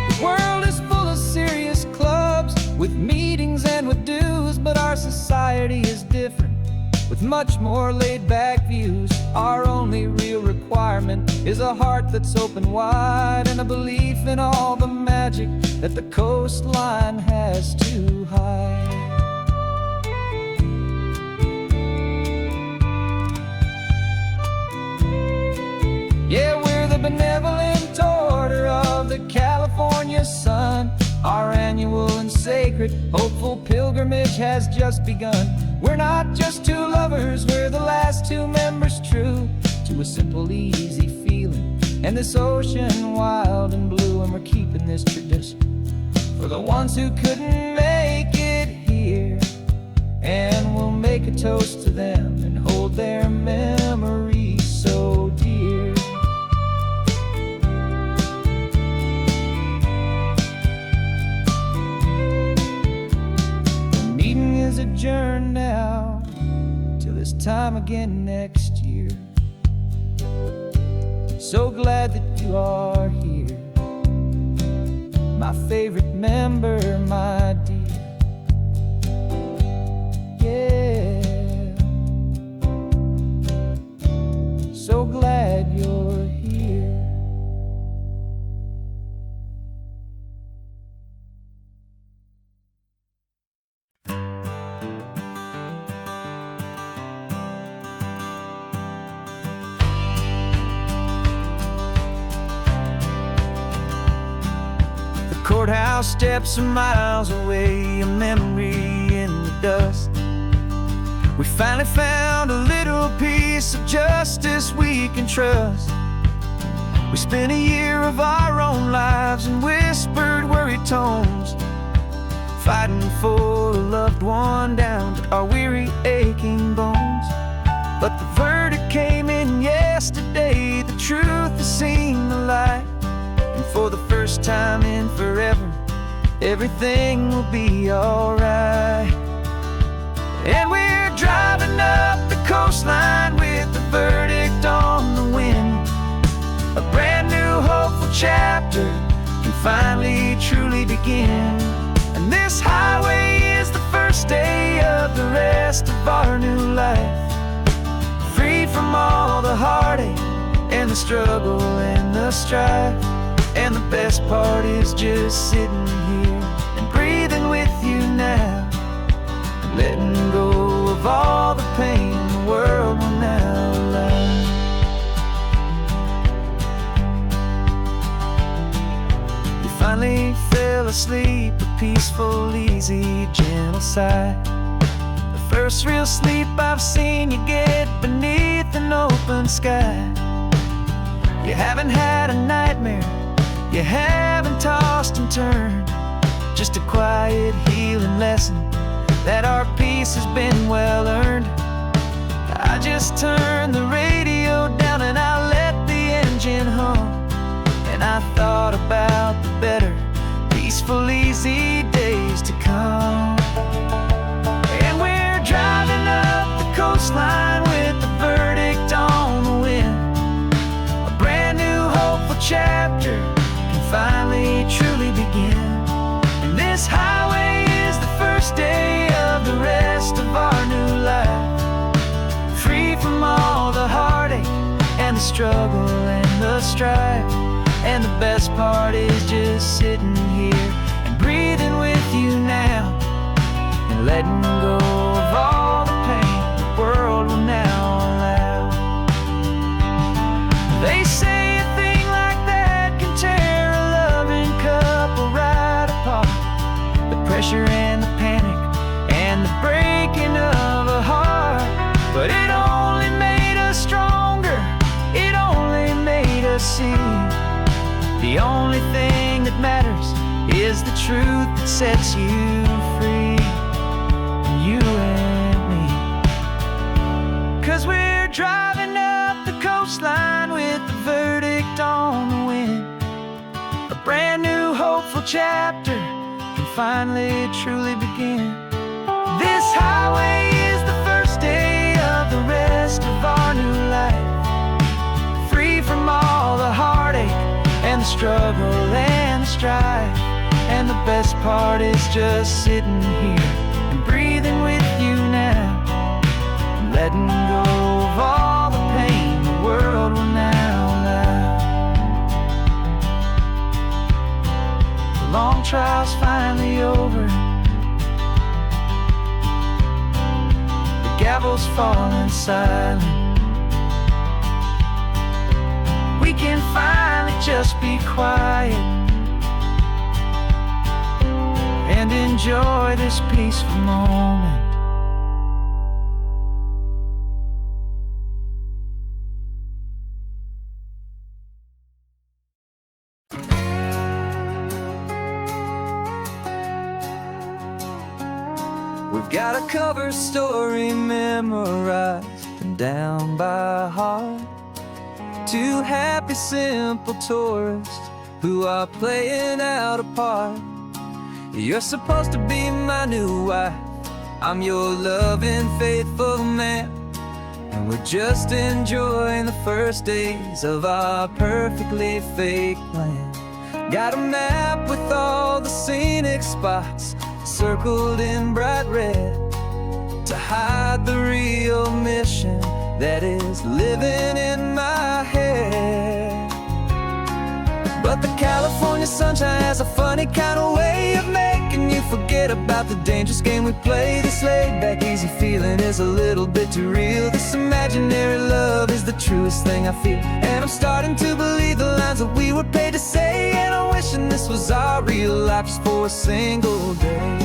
The world is full of serious clubs with meetings and with dues, but our society is different with much more laid-back views. Our only real requirement is a heart that's open wide and a belief in all the magic that the coastline has to hide. Yeah, we're the benevolent order of the California sun. Our annual and sacred hopeful pilgrimage has just begun. We're not just two lovers, we're the last two members true to a simple, easy feeling and this ocean wild and blue. And we're keeping this tradition for the ones who couldn't make it here, and we'll make a toast to them and hold their memories so dear. The meeting is adjourned now till this time again next year. So glad that you are here, my favorite member, my dear. Yeah, so glad you're here. Courthouse steps are miles away, a memory in the dust. We finally found a little piece of justice we can trust. We spent a year of our own lives in whispered, worried tones, fighting for a loved one down to our weary, aching bones. But the verdict came in yesterday, the truth has seen the light. And for the first time in forever, everything will be alright. And we're driving up the coastline with the verdict on the wind. A brand new hopeful chapter can finally truly begin. And this highway is the first day of the rest of our new life, freed from all the heartache and the struggle and the strife. And the best part is just sitting here and breathing with you now, letting go of all the pain the world will now allow. You finally fell asleep, a peaceful, easy, gentle sigh. The first real sleep I've seen you get beneath an open sky. You haven't had a nightmare, you haven't tossed and turned, just a quiet healing lesson that our peace has been well earned. I just turned the radio down and I let the engine hum, and I thought about the better, peaceful, easy days to come. And we're driving up the coastline with the verdict on the wind. A brand new hopeful chapter can finally truly begin. And this highway is the first day of the rest of our new life, free from all the heartache and the struggle and the strife. And the best part is just sitting here and breathing with you now, and letting go of all the pain the world will now allow. They say a thing like that can tear a loving couple right apart. The pressure and the panic and the breaking of a heart, but it only made us stronger, it only made us see the only thing that matters is the truth that sets you free, you and me. 'Cause we're driving up the coastline with the verdict on the wind. A brand new hopeful chapter can finally truly begin. This highway is the first day of the rest of our new life, free from all the heartache and the struggle and the strife. And the best part is just sitting here and breathing with you now, and letting go of all the pain the world will now allow. The long trial's finally over, the gavel's falling silent. We can finally just be quiet and enjoy this peaceful moment. We've got a cover story memorized and down by heart. Two happy, simple tourists who are playing out a part. You're supposed to be my new wife, I'm your loving, faithful man, and we're just enjoying the first days of our perfectly fake plan. Got a map with all the scenic spots circled in bright red to hide the real mission that is living in my head. But the California sunshine has a funny kind of way of making you forget about the dangerous game we play. This laid-back, easy feeling is a little bit too real. This imaginary love is the truest thing I feel, and I'm starting to believe the lines that we were paid to say. And I'm wishing this was our real life just for a single day.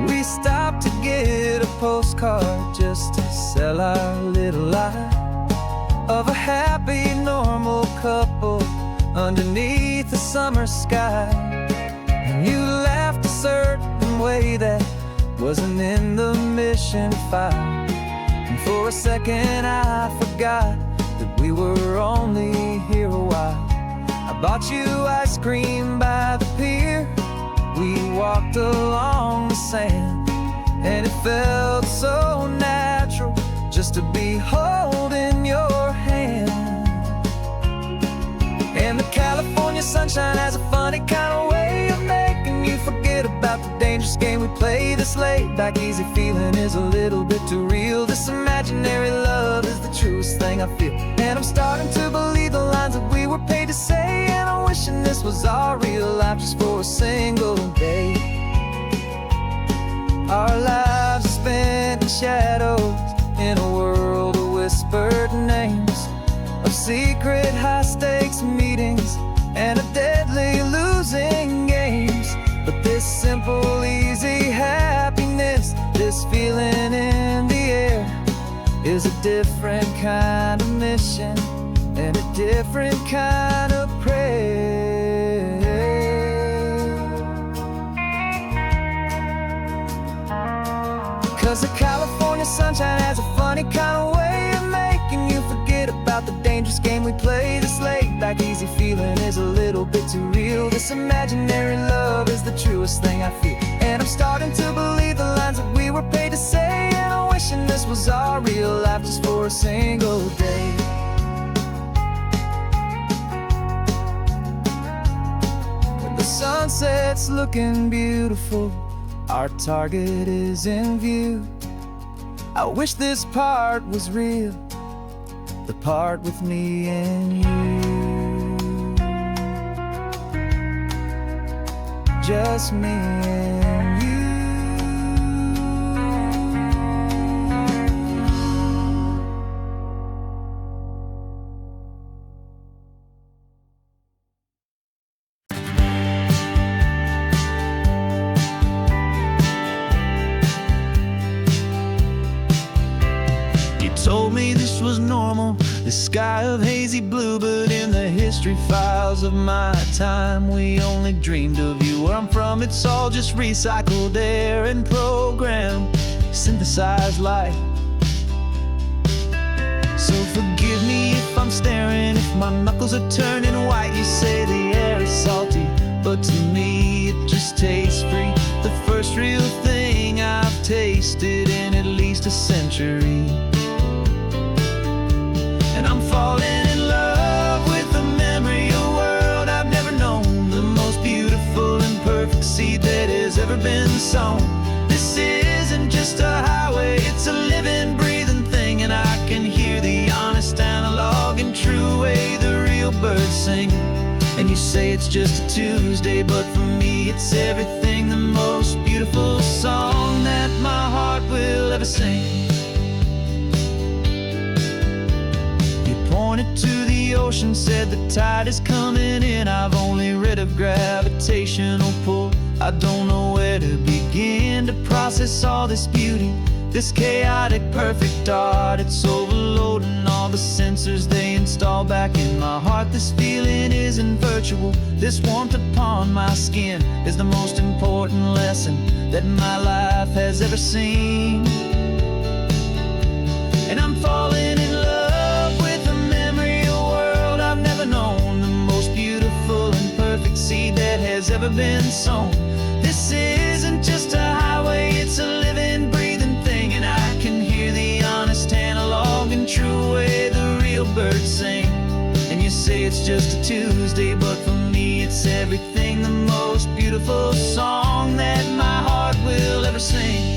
We stopped to get a postcard just to sell our little lie of a happy, normal couple underneath the summer sky. And you laughed a certain way that wasn't in the mission file, and for a second I forgot that we were only here a while. I bought you ice cream by the pier, we walked along the sand, and it felt so natural just to be holding your hand. And the California sunshine has a funny kind of way of making you forget about the dangerous game we play. This laid back easy feeling is a little bit too real. This imaginary love is the truest thing I feel, and I'm starting to believe the lines that we were paid to say. And I'm wishing this was our real life just for a single day. Our lives are spent in shadows, in a world of whispered names, of secret high-stakes meetings and of deadly losing games. But this simple, easy happiness, this feeling in the air, is a different kind of mission and a different kind of prayer. 'Cause the California sunshine has a funny kind of way of making you forget about the dangerous game we play. This laid back easy feeling is a little bit too real. This imaginary love is the truest thing I feel, and I'm starting to believe the lines that we were paid to say. And I'm wishing this was our real life just for a single day. When the sunset's looking beautiful, our target is in view. I wish this part was real, the part with me and you. Just me and you. Told me this was normal, the sky of hazy blue, but in the history files of my time, we only dreamed of you. Where I'm from, it's all just recycled air and programmed, synthesized light. So forgive me if I'm staring, if my knuckles are turning white. You say the air is salty, but to me it just tastes free. The first real thing I've tasted in at least a century. And I'm falling in love with the memory of a world I've never known, the most beautiful and perfect seed that has ever been sown. This isn't just a highway, it's a living, breathing thing, and I can hear the honest analog and true way the real birds sing. And you say it's just a Tuesday, but for me it's everything, the most beautiful song that my heart will ever sing. Pointed to the ocean, said the tide is coming in. I've only read of gravitational pull. I don't know where to begin to process all this beauty, this chaotic perfect art. It's overloading all the sensors they install back in my heart. This feeling isn't virtual, this warmth upon my skin is the most important lesson that my life has ever seen. And I'm falling in love known, the most beautiful and perfect seed that has ever been sown. This isn't just a highway, it's a living, breathing thing, and I can hear the honest analog and true way the real birds sing. And you say it's just a Tuesday, but for me it's everything, the most beautiful song that my heart will ever sing.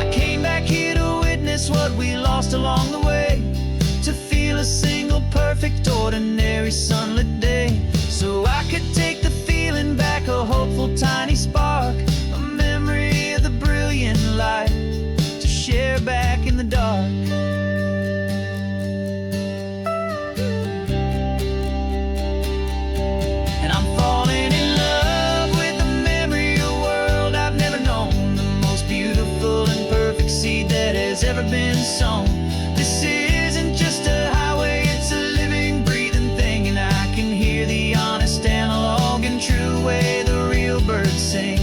I came back here to witness what we lost along the way, to feel a single perfect ordinary sunlit day, so I could take the feeling back, a hopeful tiny spark, a memory of the brilliant light to share back in the dark. And I'm falling in love with the memory of a world I've never known, the most beautiful and perfect seed that has ever been sown. This isn't just a highway, it's a living, breathing thing, and I can hear the honest analog and true way the real birds sing.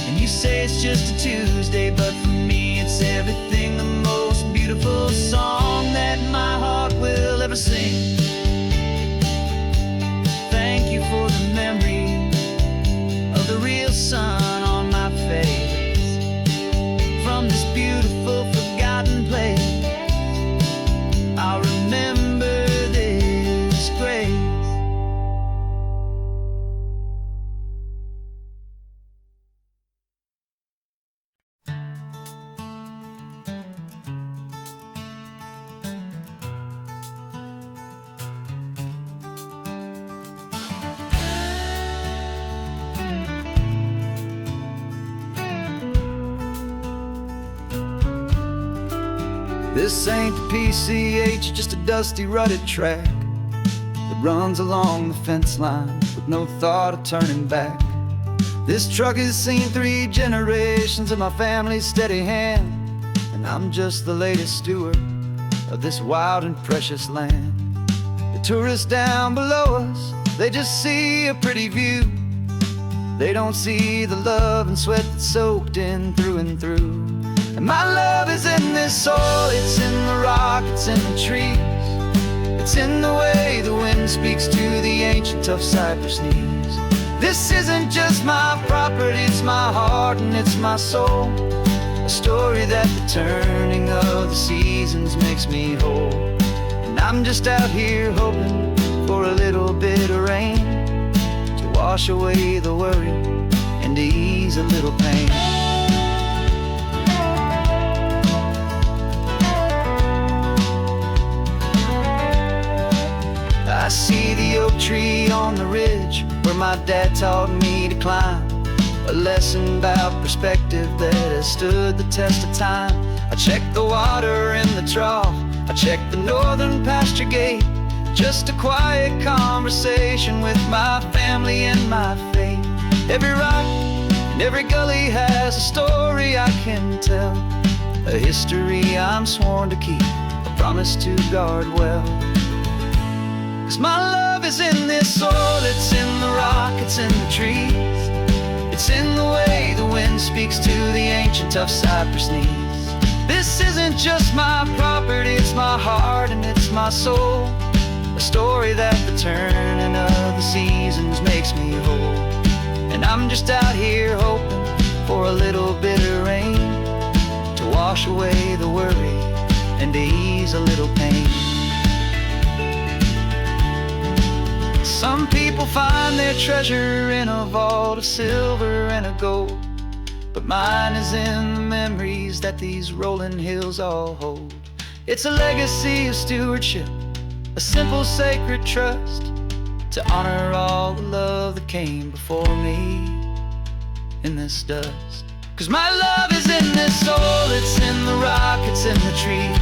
And you say it's just a Tuesday, but for me it's everything, the most beautiful song that my heart will ever sing. Thank you for the memory of the real sun This ain't the PCH, just a dusty, rutted track that runs along the fence line with no thought of turning back. This truck has seen 3 generations of my family's steady hand, and I'm just the latest steward of this wild and precious land. The tourists down below us, they just see a pretty view. They don't see the love and sweat that's soaked in through and through. And my love is in this soil, it's in the rock, it's in the trees. It's in the way the wind speaks to the ancient tough cypress knees. This isn't just my property, it's my heart and it's my soul. A story that the turning of the seasons makes me whole. And I'm just out here hoping for a little bit of rain to wash away the worry and to ease a little pain. I see the oak tree on the ridge where my dad taught me to climb, a lesson about perspective that has stood the test of time. I check the water in the trough, I check the northern pasture gate, just a quiet conversation with my family and my faith. Every rock and every gully has a story I can tell, a history I'm sworn to keep, a promise to guard well. 'Cause my love is in this soil, it's in the rock, it's in the trees. It's in the way the wind speaks to the ancient tough cypress knees. This isn't just my property, it's my heart and it's my soul. A story that the turning of the seasons makes me whole. And I'm just out here hoping for a little bit of rain to wash away the worry and to ease a little pain. Some people find their treasure in a vault of silver and of gold, but mine is in the memories that these rolling hills all hold. It's a legacy of stewardship, a simple sacred trust, to honor all the love that came before me in this dust. 'Cause my love is in this soul, it's in the rock, it's in the trees.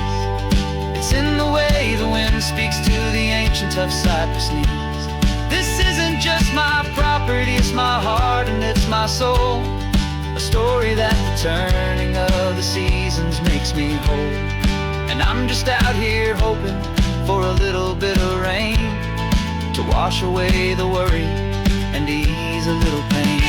It's in the way the wind speaks to the ancient tough cypress knees. This isn't just my property, it's my heart and it's my soul. A story that the turning of the seasons makes me whole. And I'm just out here hoping for a little bit of rain to wash away the worry and ease a little pain.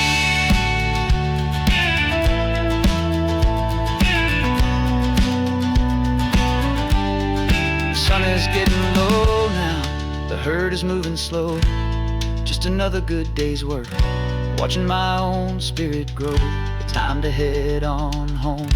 The sun is getting low now, the herd is moving slow. Just another good day's work, watching my own spirit grow. Time to head on home.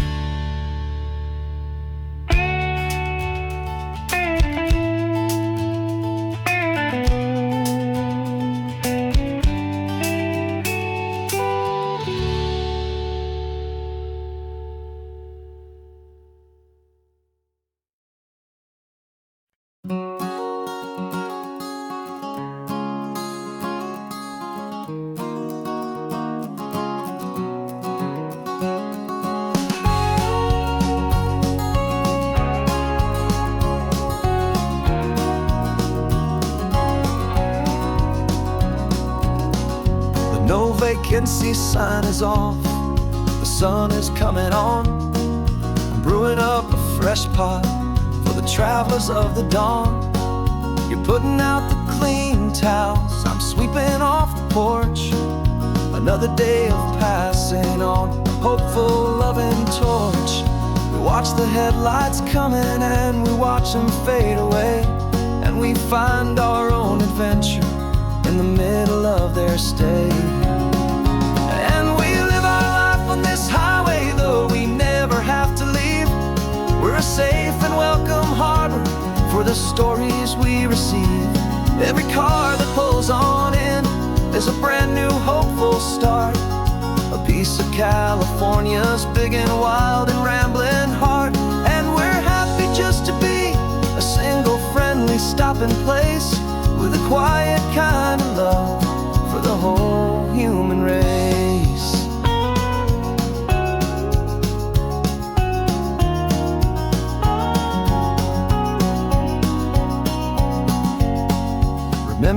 No vacancy sign is off, the sun is coming on. I'm brewing up a fresh pot for the travelers of the dawn. You're putting out the clean towels, I'm sweeping off the porch. Another day of passing on, a hopeful, loving torch. We watch the headlights coming and we watch them fade away, and we find our own adventure in the middle of their stay. And we live our life on this highway, though we never have to leave. We're a safe and welcome harbor for the stories we receive. Every car that pulls on in is a brand new hopeful start, a piece of California's big and wild and rambling heart. And we're happy just to be a single friendly stopping place, with a quiet kind of love for the whole human race.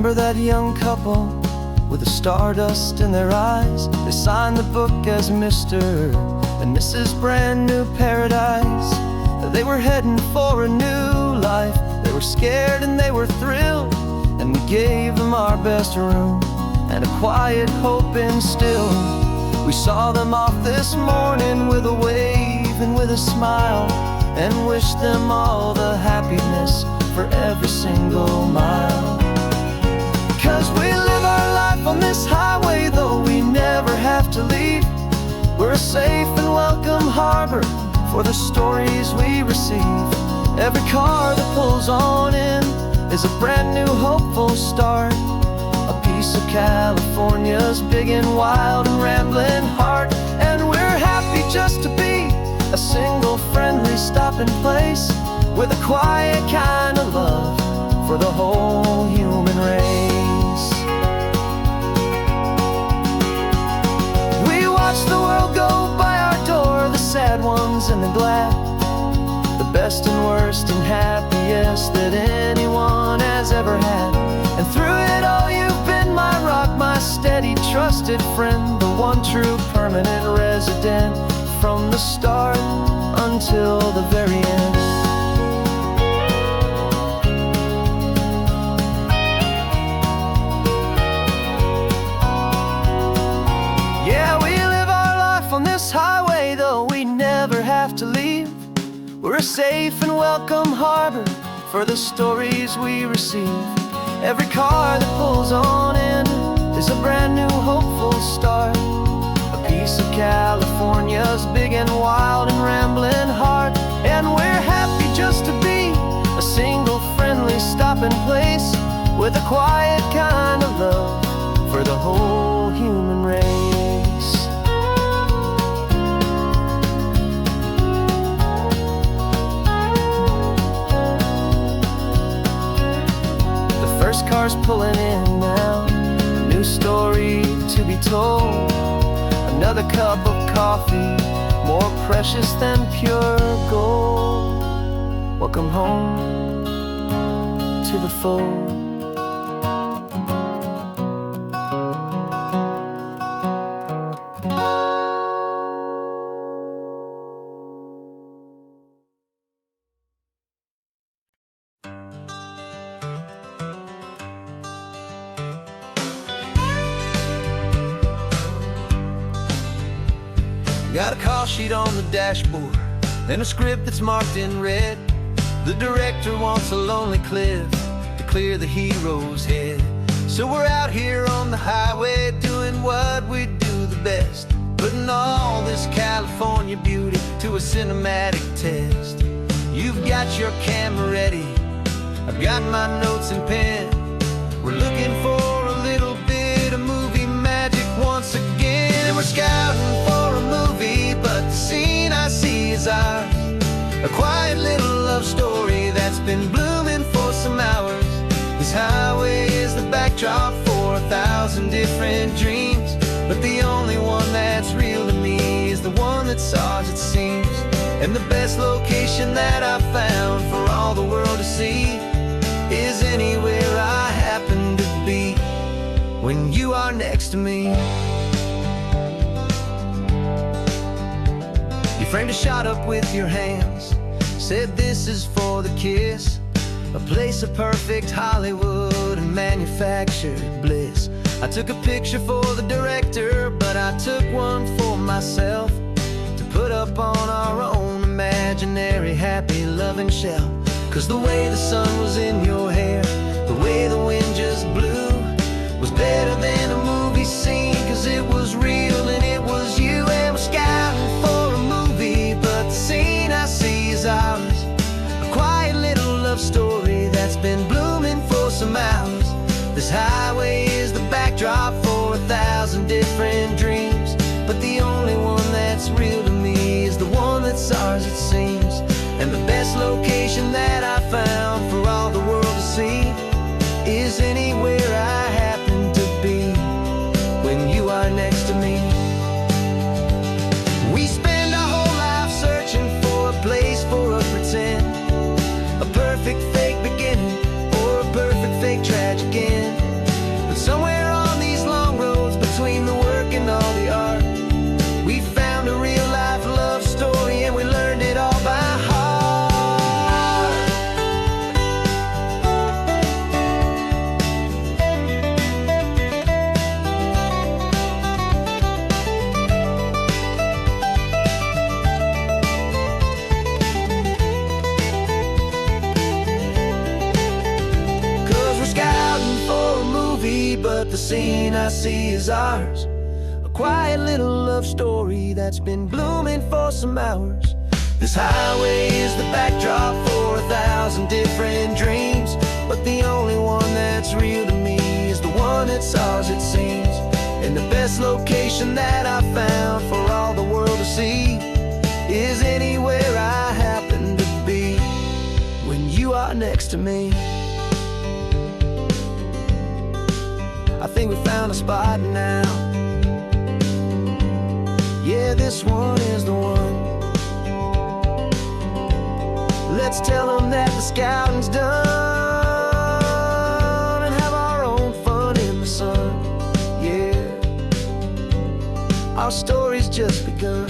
remember that young couple with the stardust in their eyes. They signed the book as Mr. and Mrs. Brand New Paradise. They were heading for a new life. They were scared and they were thrilled, and we gave them our best room and a quiet hope instilled. We saw them off this morning with a wave and with a smile, and wished them all the happiness for every single mile. 'Cause we live our life on this highway, though we never have to leave. We're a safe and welcome harbor for the stories we receive. Every car that pulls on in is a brand new hopeful start, a piece of California's big and wild and rambling heart. And we're happy just to be a single friendly stopping place, with a quiet kind of love for the whole human race. We watch the world go by our door, the sad ones and the glad, the best and worst and happiest that anyone has ever had. And through it all you've been my rock, my steady trusted friend, the one true permanent resident, from the start until the very end. Yeah, we live our life on this highway, though we never have to leave. We're a safe and welcome harbor for the stories we receive. Every car that pulls on in is a brand new hopeful start, a piece of California's big and wild and rambling heart. And we're happy just to be a single friendly stopping place, with a quiet kind of love for the whole human race. The first car's pulling in now, a new story to be told. Another cup of coffee, more precious than pure gold. Welcome home to the fold. Got a call sheet on the dashboard and a script that's marked in red. The director wants a lonely cliff to clear the hero's head. So we're out here on the highway doing what we do the best, putting all this California beauty to a cinematic test. You've got your camera ready, I've got my notes and pen. We're looking for a little bit of movie magic once again. And we're scouting for a movie, but the scene I see is ours, a quiet little love story that's been blooming for some hours. This highway is the backdrop for 1,000 different dreams, but the only one that's real to me is the one that's ours, it seems. And the best location that I've found for all the world to see is anywhere I happen to be when you are next to me. You framed a shot up with your hands, said this is for the kiss, a place of perfect Hollywood and manufactured bliss. I took a picture for the director, but I took one for myself to put up on our own imaginary happy loving shelf. 'Cause the way the sun was in your hair, the way the wind just blew, was better than a movie scene, 'cause it was real and it was you. And we're scouting for a movie, but the scene I see is ours, a quiet little love story that's been blooming for some hours. This highway is the backdrop for 1,000 different dreams, but the only one that's real to me is the one that's ours, it seems. And the best location that I found for all the world to see is anywhere I happen to be when you are next to me. We spend our whole life searching for a place for a pretend, a perfect fake beginning or a perfect fake tragic end. the scene I see is ours. A quiet little love story that's been blooming for some hours. This highway is the backdrop for 1,000 different dreams, but the only one that's real to me is the one that's ours, it seems. And the best location that I found for all the world to see is anywhere I happen to be when you are next to me. I think we found a spot now. Yeah, this one is the one. Let's tell them that the scouting's done and have our own fun in the sun. Yeah, our story's just begun.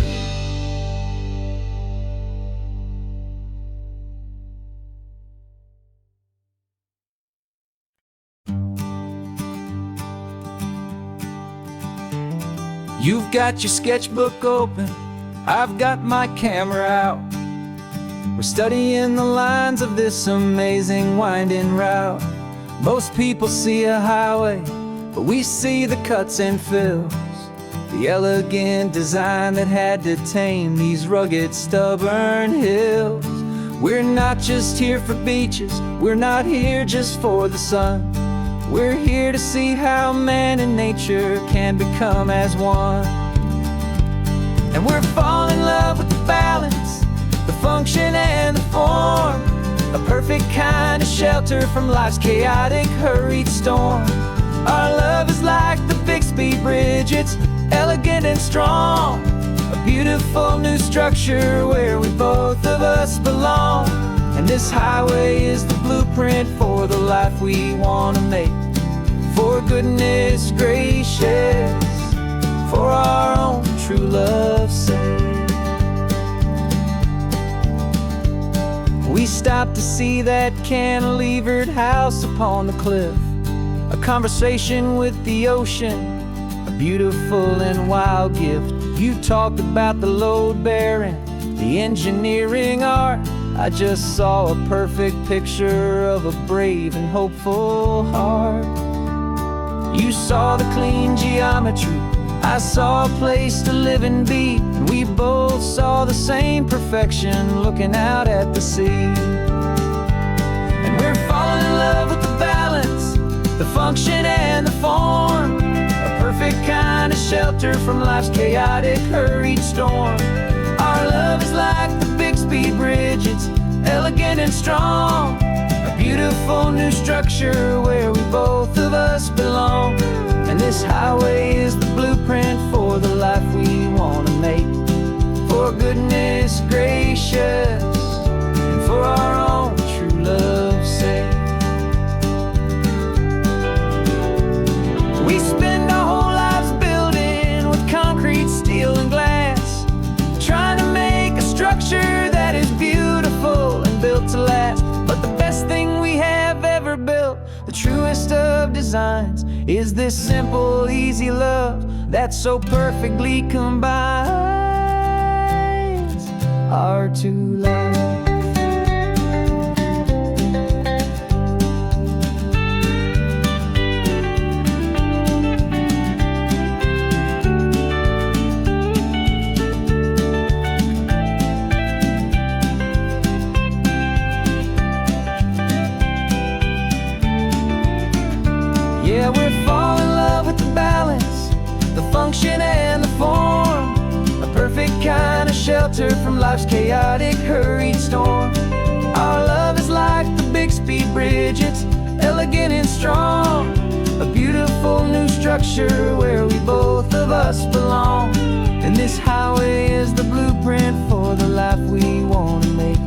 You've got your sketchbook open, I've got my camera out. We're studying the lines of this amazing winding route. Most people see a highway, but we see the cuts and fills, the elegant design that had to tame these rugged, stubborn hills. We're not just here for beaches, we're not here just for the sun. We're here to see how man and nature can become as one. And we're falling in love with the balance, the function and the form, a perfect kind of shelter from life's chaotic, hurried storm. Our love is like the Bixby Bridge, it's elegant and strong, a beautiful new structure where we both of us belong. And this highway is the blueprint for the life we want to make. For goodness gracious, for our own true love's sake. We stopped to see that cantilevered house upon the cliff, a conversation with the ocean, a beautiful and wild gift. You talked about the load bearing, the engineering art. I just saw a perfect picture of a brave and hopeful heart. You saw the clean geometry, I saw a place to live and be, and we both saw the same perfection looking out at the sea. And we're falling in love with the balance, the function and the form, a perfect kind of shelter from life's chaotic, hurried storm. Our love is like the Bixby Bridge, it's elegant and strong, a beautiful new structure where we both of us belong. And this highway is the blueprint for the life we want to make. For goodness gracious, and for our own true love's sake. We spend our whole lives building with concrete, steel and glass, trying to make a structure that is beautiful and built to last. But the best thing we have ever built, the truest of designs, is this simple, easy love that so perfectly combines our two lives. Yeah, we're falling in love with the balance, the function and the form, a perfect kind of shelter from life's chaotic, hurried storm. Our love is like the Bixby Bridge, it's elegant and strong, a beautiful new structure where we both of us belong. And this highway is the blueprint for the life we want to make.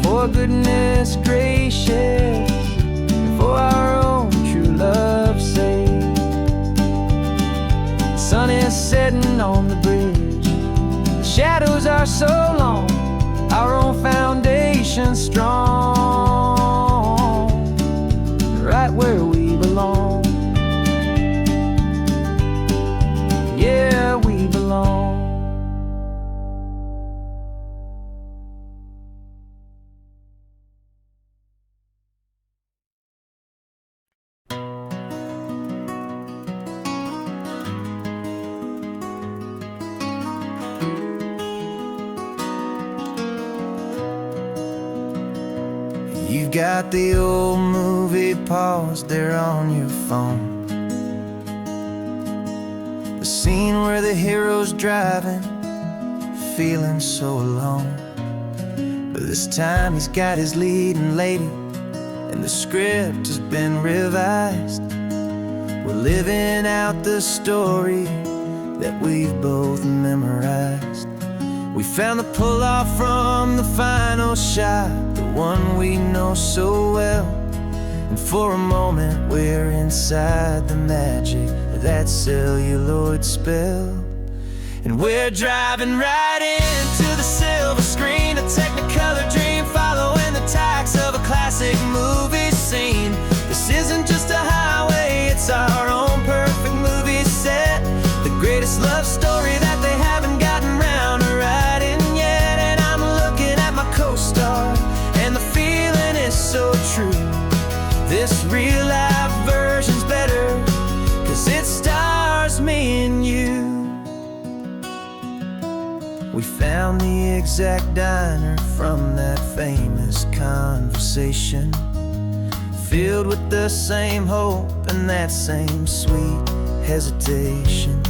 For goodness gracious, and for our own true love's sake. The sun is setting on the bridge, the shadows are so long, our own foundation strong, right where we belong. Yeah, we belong. You've got the old movie paused there on your phone, the scene where the hero's driving, feeling so alone. But this time he's got his leading lady, and the script has been revised. We're living out the story that we've both memorized. We found the pull-off from the final shot, the one we know so well. And for a moment we're inside the magic of that celluloid spell. And we're driving right into the silver screen, a Technicolor dream, following the tacks of a classic movie scene. This isn't just a highway, it's our own perfect movie set, the greatest love story that they haven't gotten round to writing yet. And I'm looking at my co-star, and the feeling is so true. This real life version's better, 'cause it stars me and you. We found the exact diner from that famous conversation, filled with the same hope and that same sweet hesitation.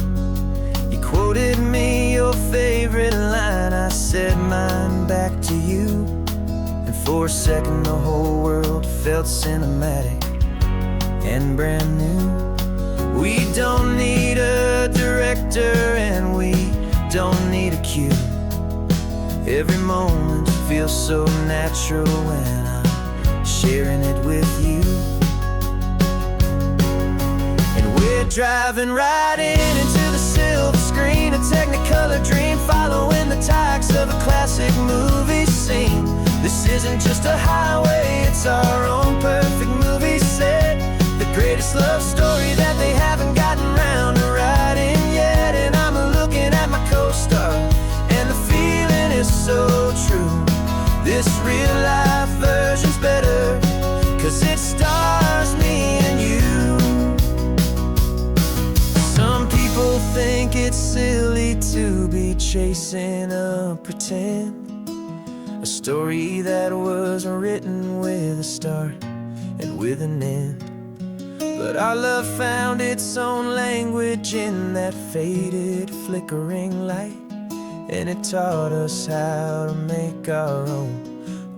You quoted me your favorite line, I said mine back to you. And for a second the whole world felt cinematic and brand new. We don't need a director and we don't need a cue. Every moment feels so natural when I'm sharing it with you. And we're driving right into the silver screen, a Technicolor dream, following the tacks of a classic movie scene. This isn't just a highway, it's our own perfect movie set, the greatest love story that they haven't gotten round to writing yet. And I'm looking at my co-star, and the feeling is so true. This real life version's better, 'cause it stars me and you. Some people think it's silly to be chasing a pretend, a story that was written with a start and with an end. But our love found its own language in that faded, flickering light, and it taught us how to make our own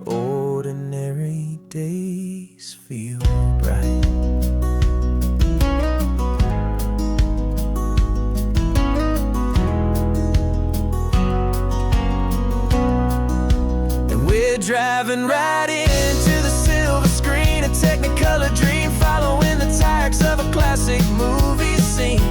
ordinary days feel bright. And we're driving right into the silver screen, a Technicolor dream, following the tacks of a classic movie scene.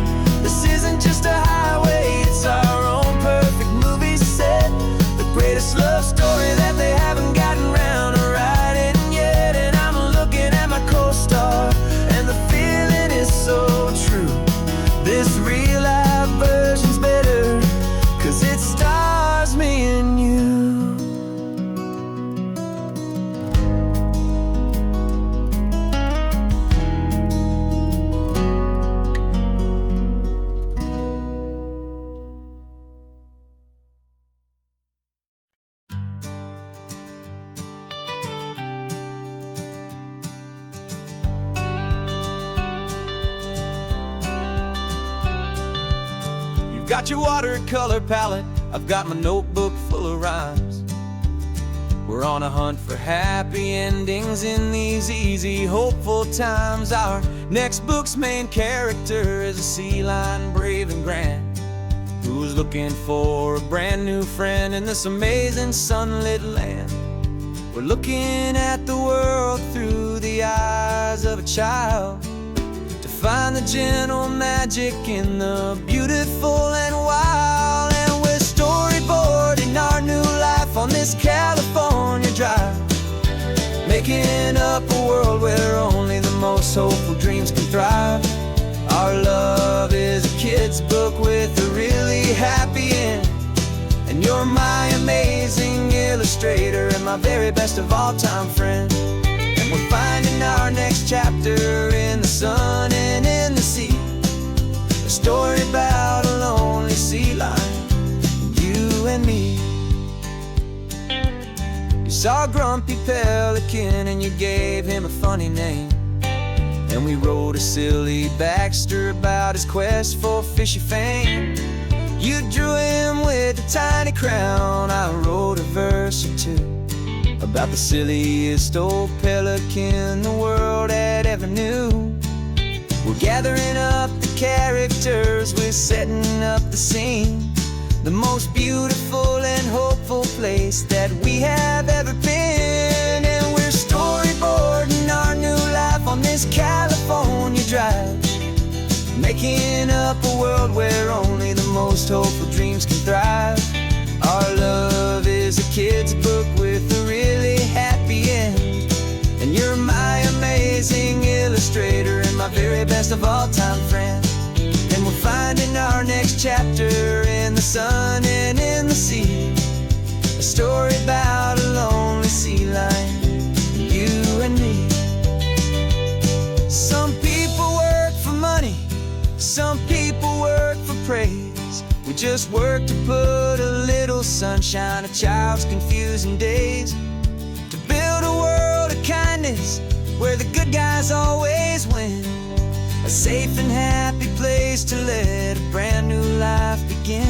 This isn't just a highway, it's our own perfect movie set, the greatest love story that they haven't gotten round to writing yet. And I'm looking at my co-star, and the feeling is so true. This real life version's better, 'cause it stars me and you. Got your watercolor palette, I've got my notebook full of rhymes. We're on a hunt for happy endings in these easy, hopeful times. Our next book's main character is a sea lion, brave and grand, who's looking for a brand new friend in this amazing sunlit land. We're looking at the world through the eyes of a child, find the gentle magic in the beautiful and wild. And we're storyboarding our new life on this California drive, making up a world where only the most hopeful dreams can thrive. Our love is a kid's book with a really happy end, and you're my amazing illustrator and my very best of all time friend. And we're finding our next chapter in the sun and in the sea, a story about a lonely sea lion, you and me. You saw a grumpy pelican and you gave him a funny name. And we wrote a silly Baxter about his quest for fishy fame. You drew him with a tiny crown, I wrote a verse or two about the silliest old pelican the world had ever knew. We're gathering up the characters, we're setting up the scene, the most beautiful and hopeful place that we have ever been. And we're storyboarding our new life on this California drive, making up a world where only the most hopeful dreams can thrive. Our love is a kid's book with a really happy end, and you're my amazing illustrator and my very best of all time friend. And we're finding our next chapter in the sun and in the sea, a story about a lonely sea lion, you and me. Some people work for money, some people work for praise. We just work to put a little sunshine in a child's confusing days, to build a world of kindness where the good guys always win, a safe and happy place to let a brand new life begin.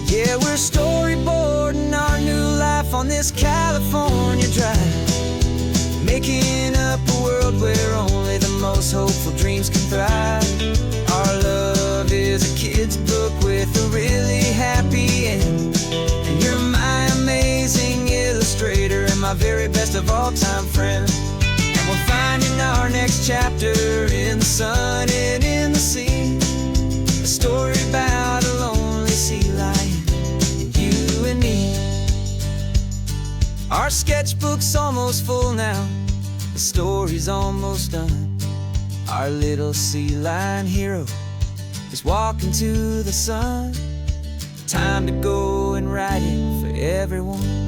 Yeah, we're storyboarding our new life on this California drive, making up a world where only the most hopeful dreams can thrive. Our love is a kid's book with a really happy end, and you're my amazing illustrator and my very best of all time friend. And we're finding our next chapter in the sun and in the sea, a story about a lonely sea lion, you and me. Our sketchbook's almost full now, the story's almost done. Our little sea lion hero is walking to the sun. Time to go and write it for everyone.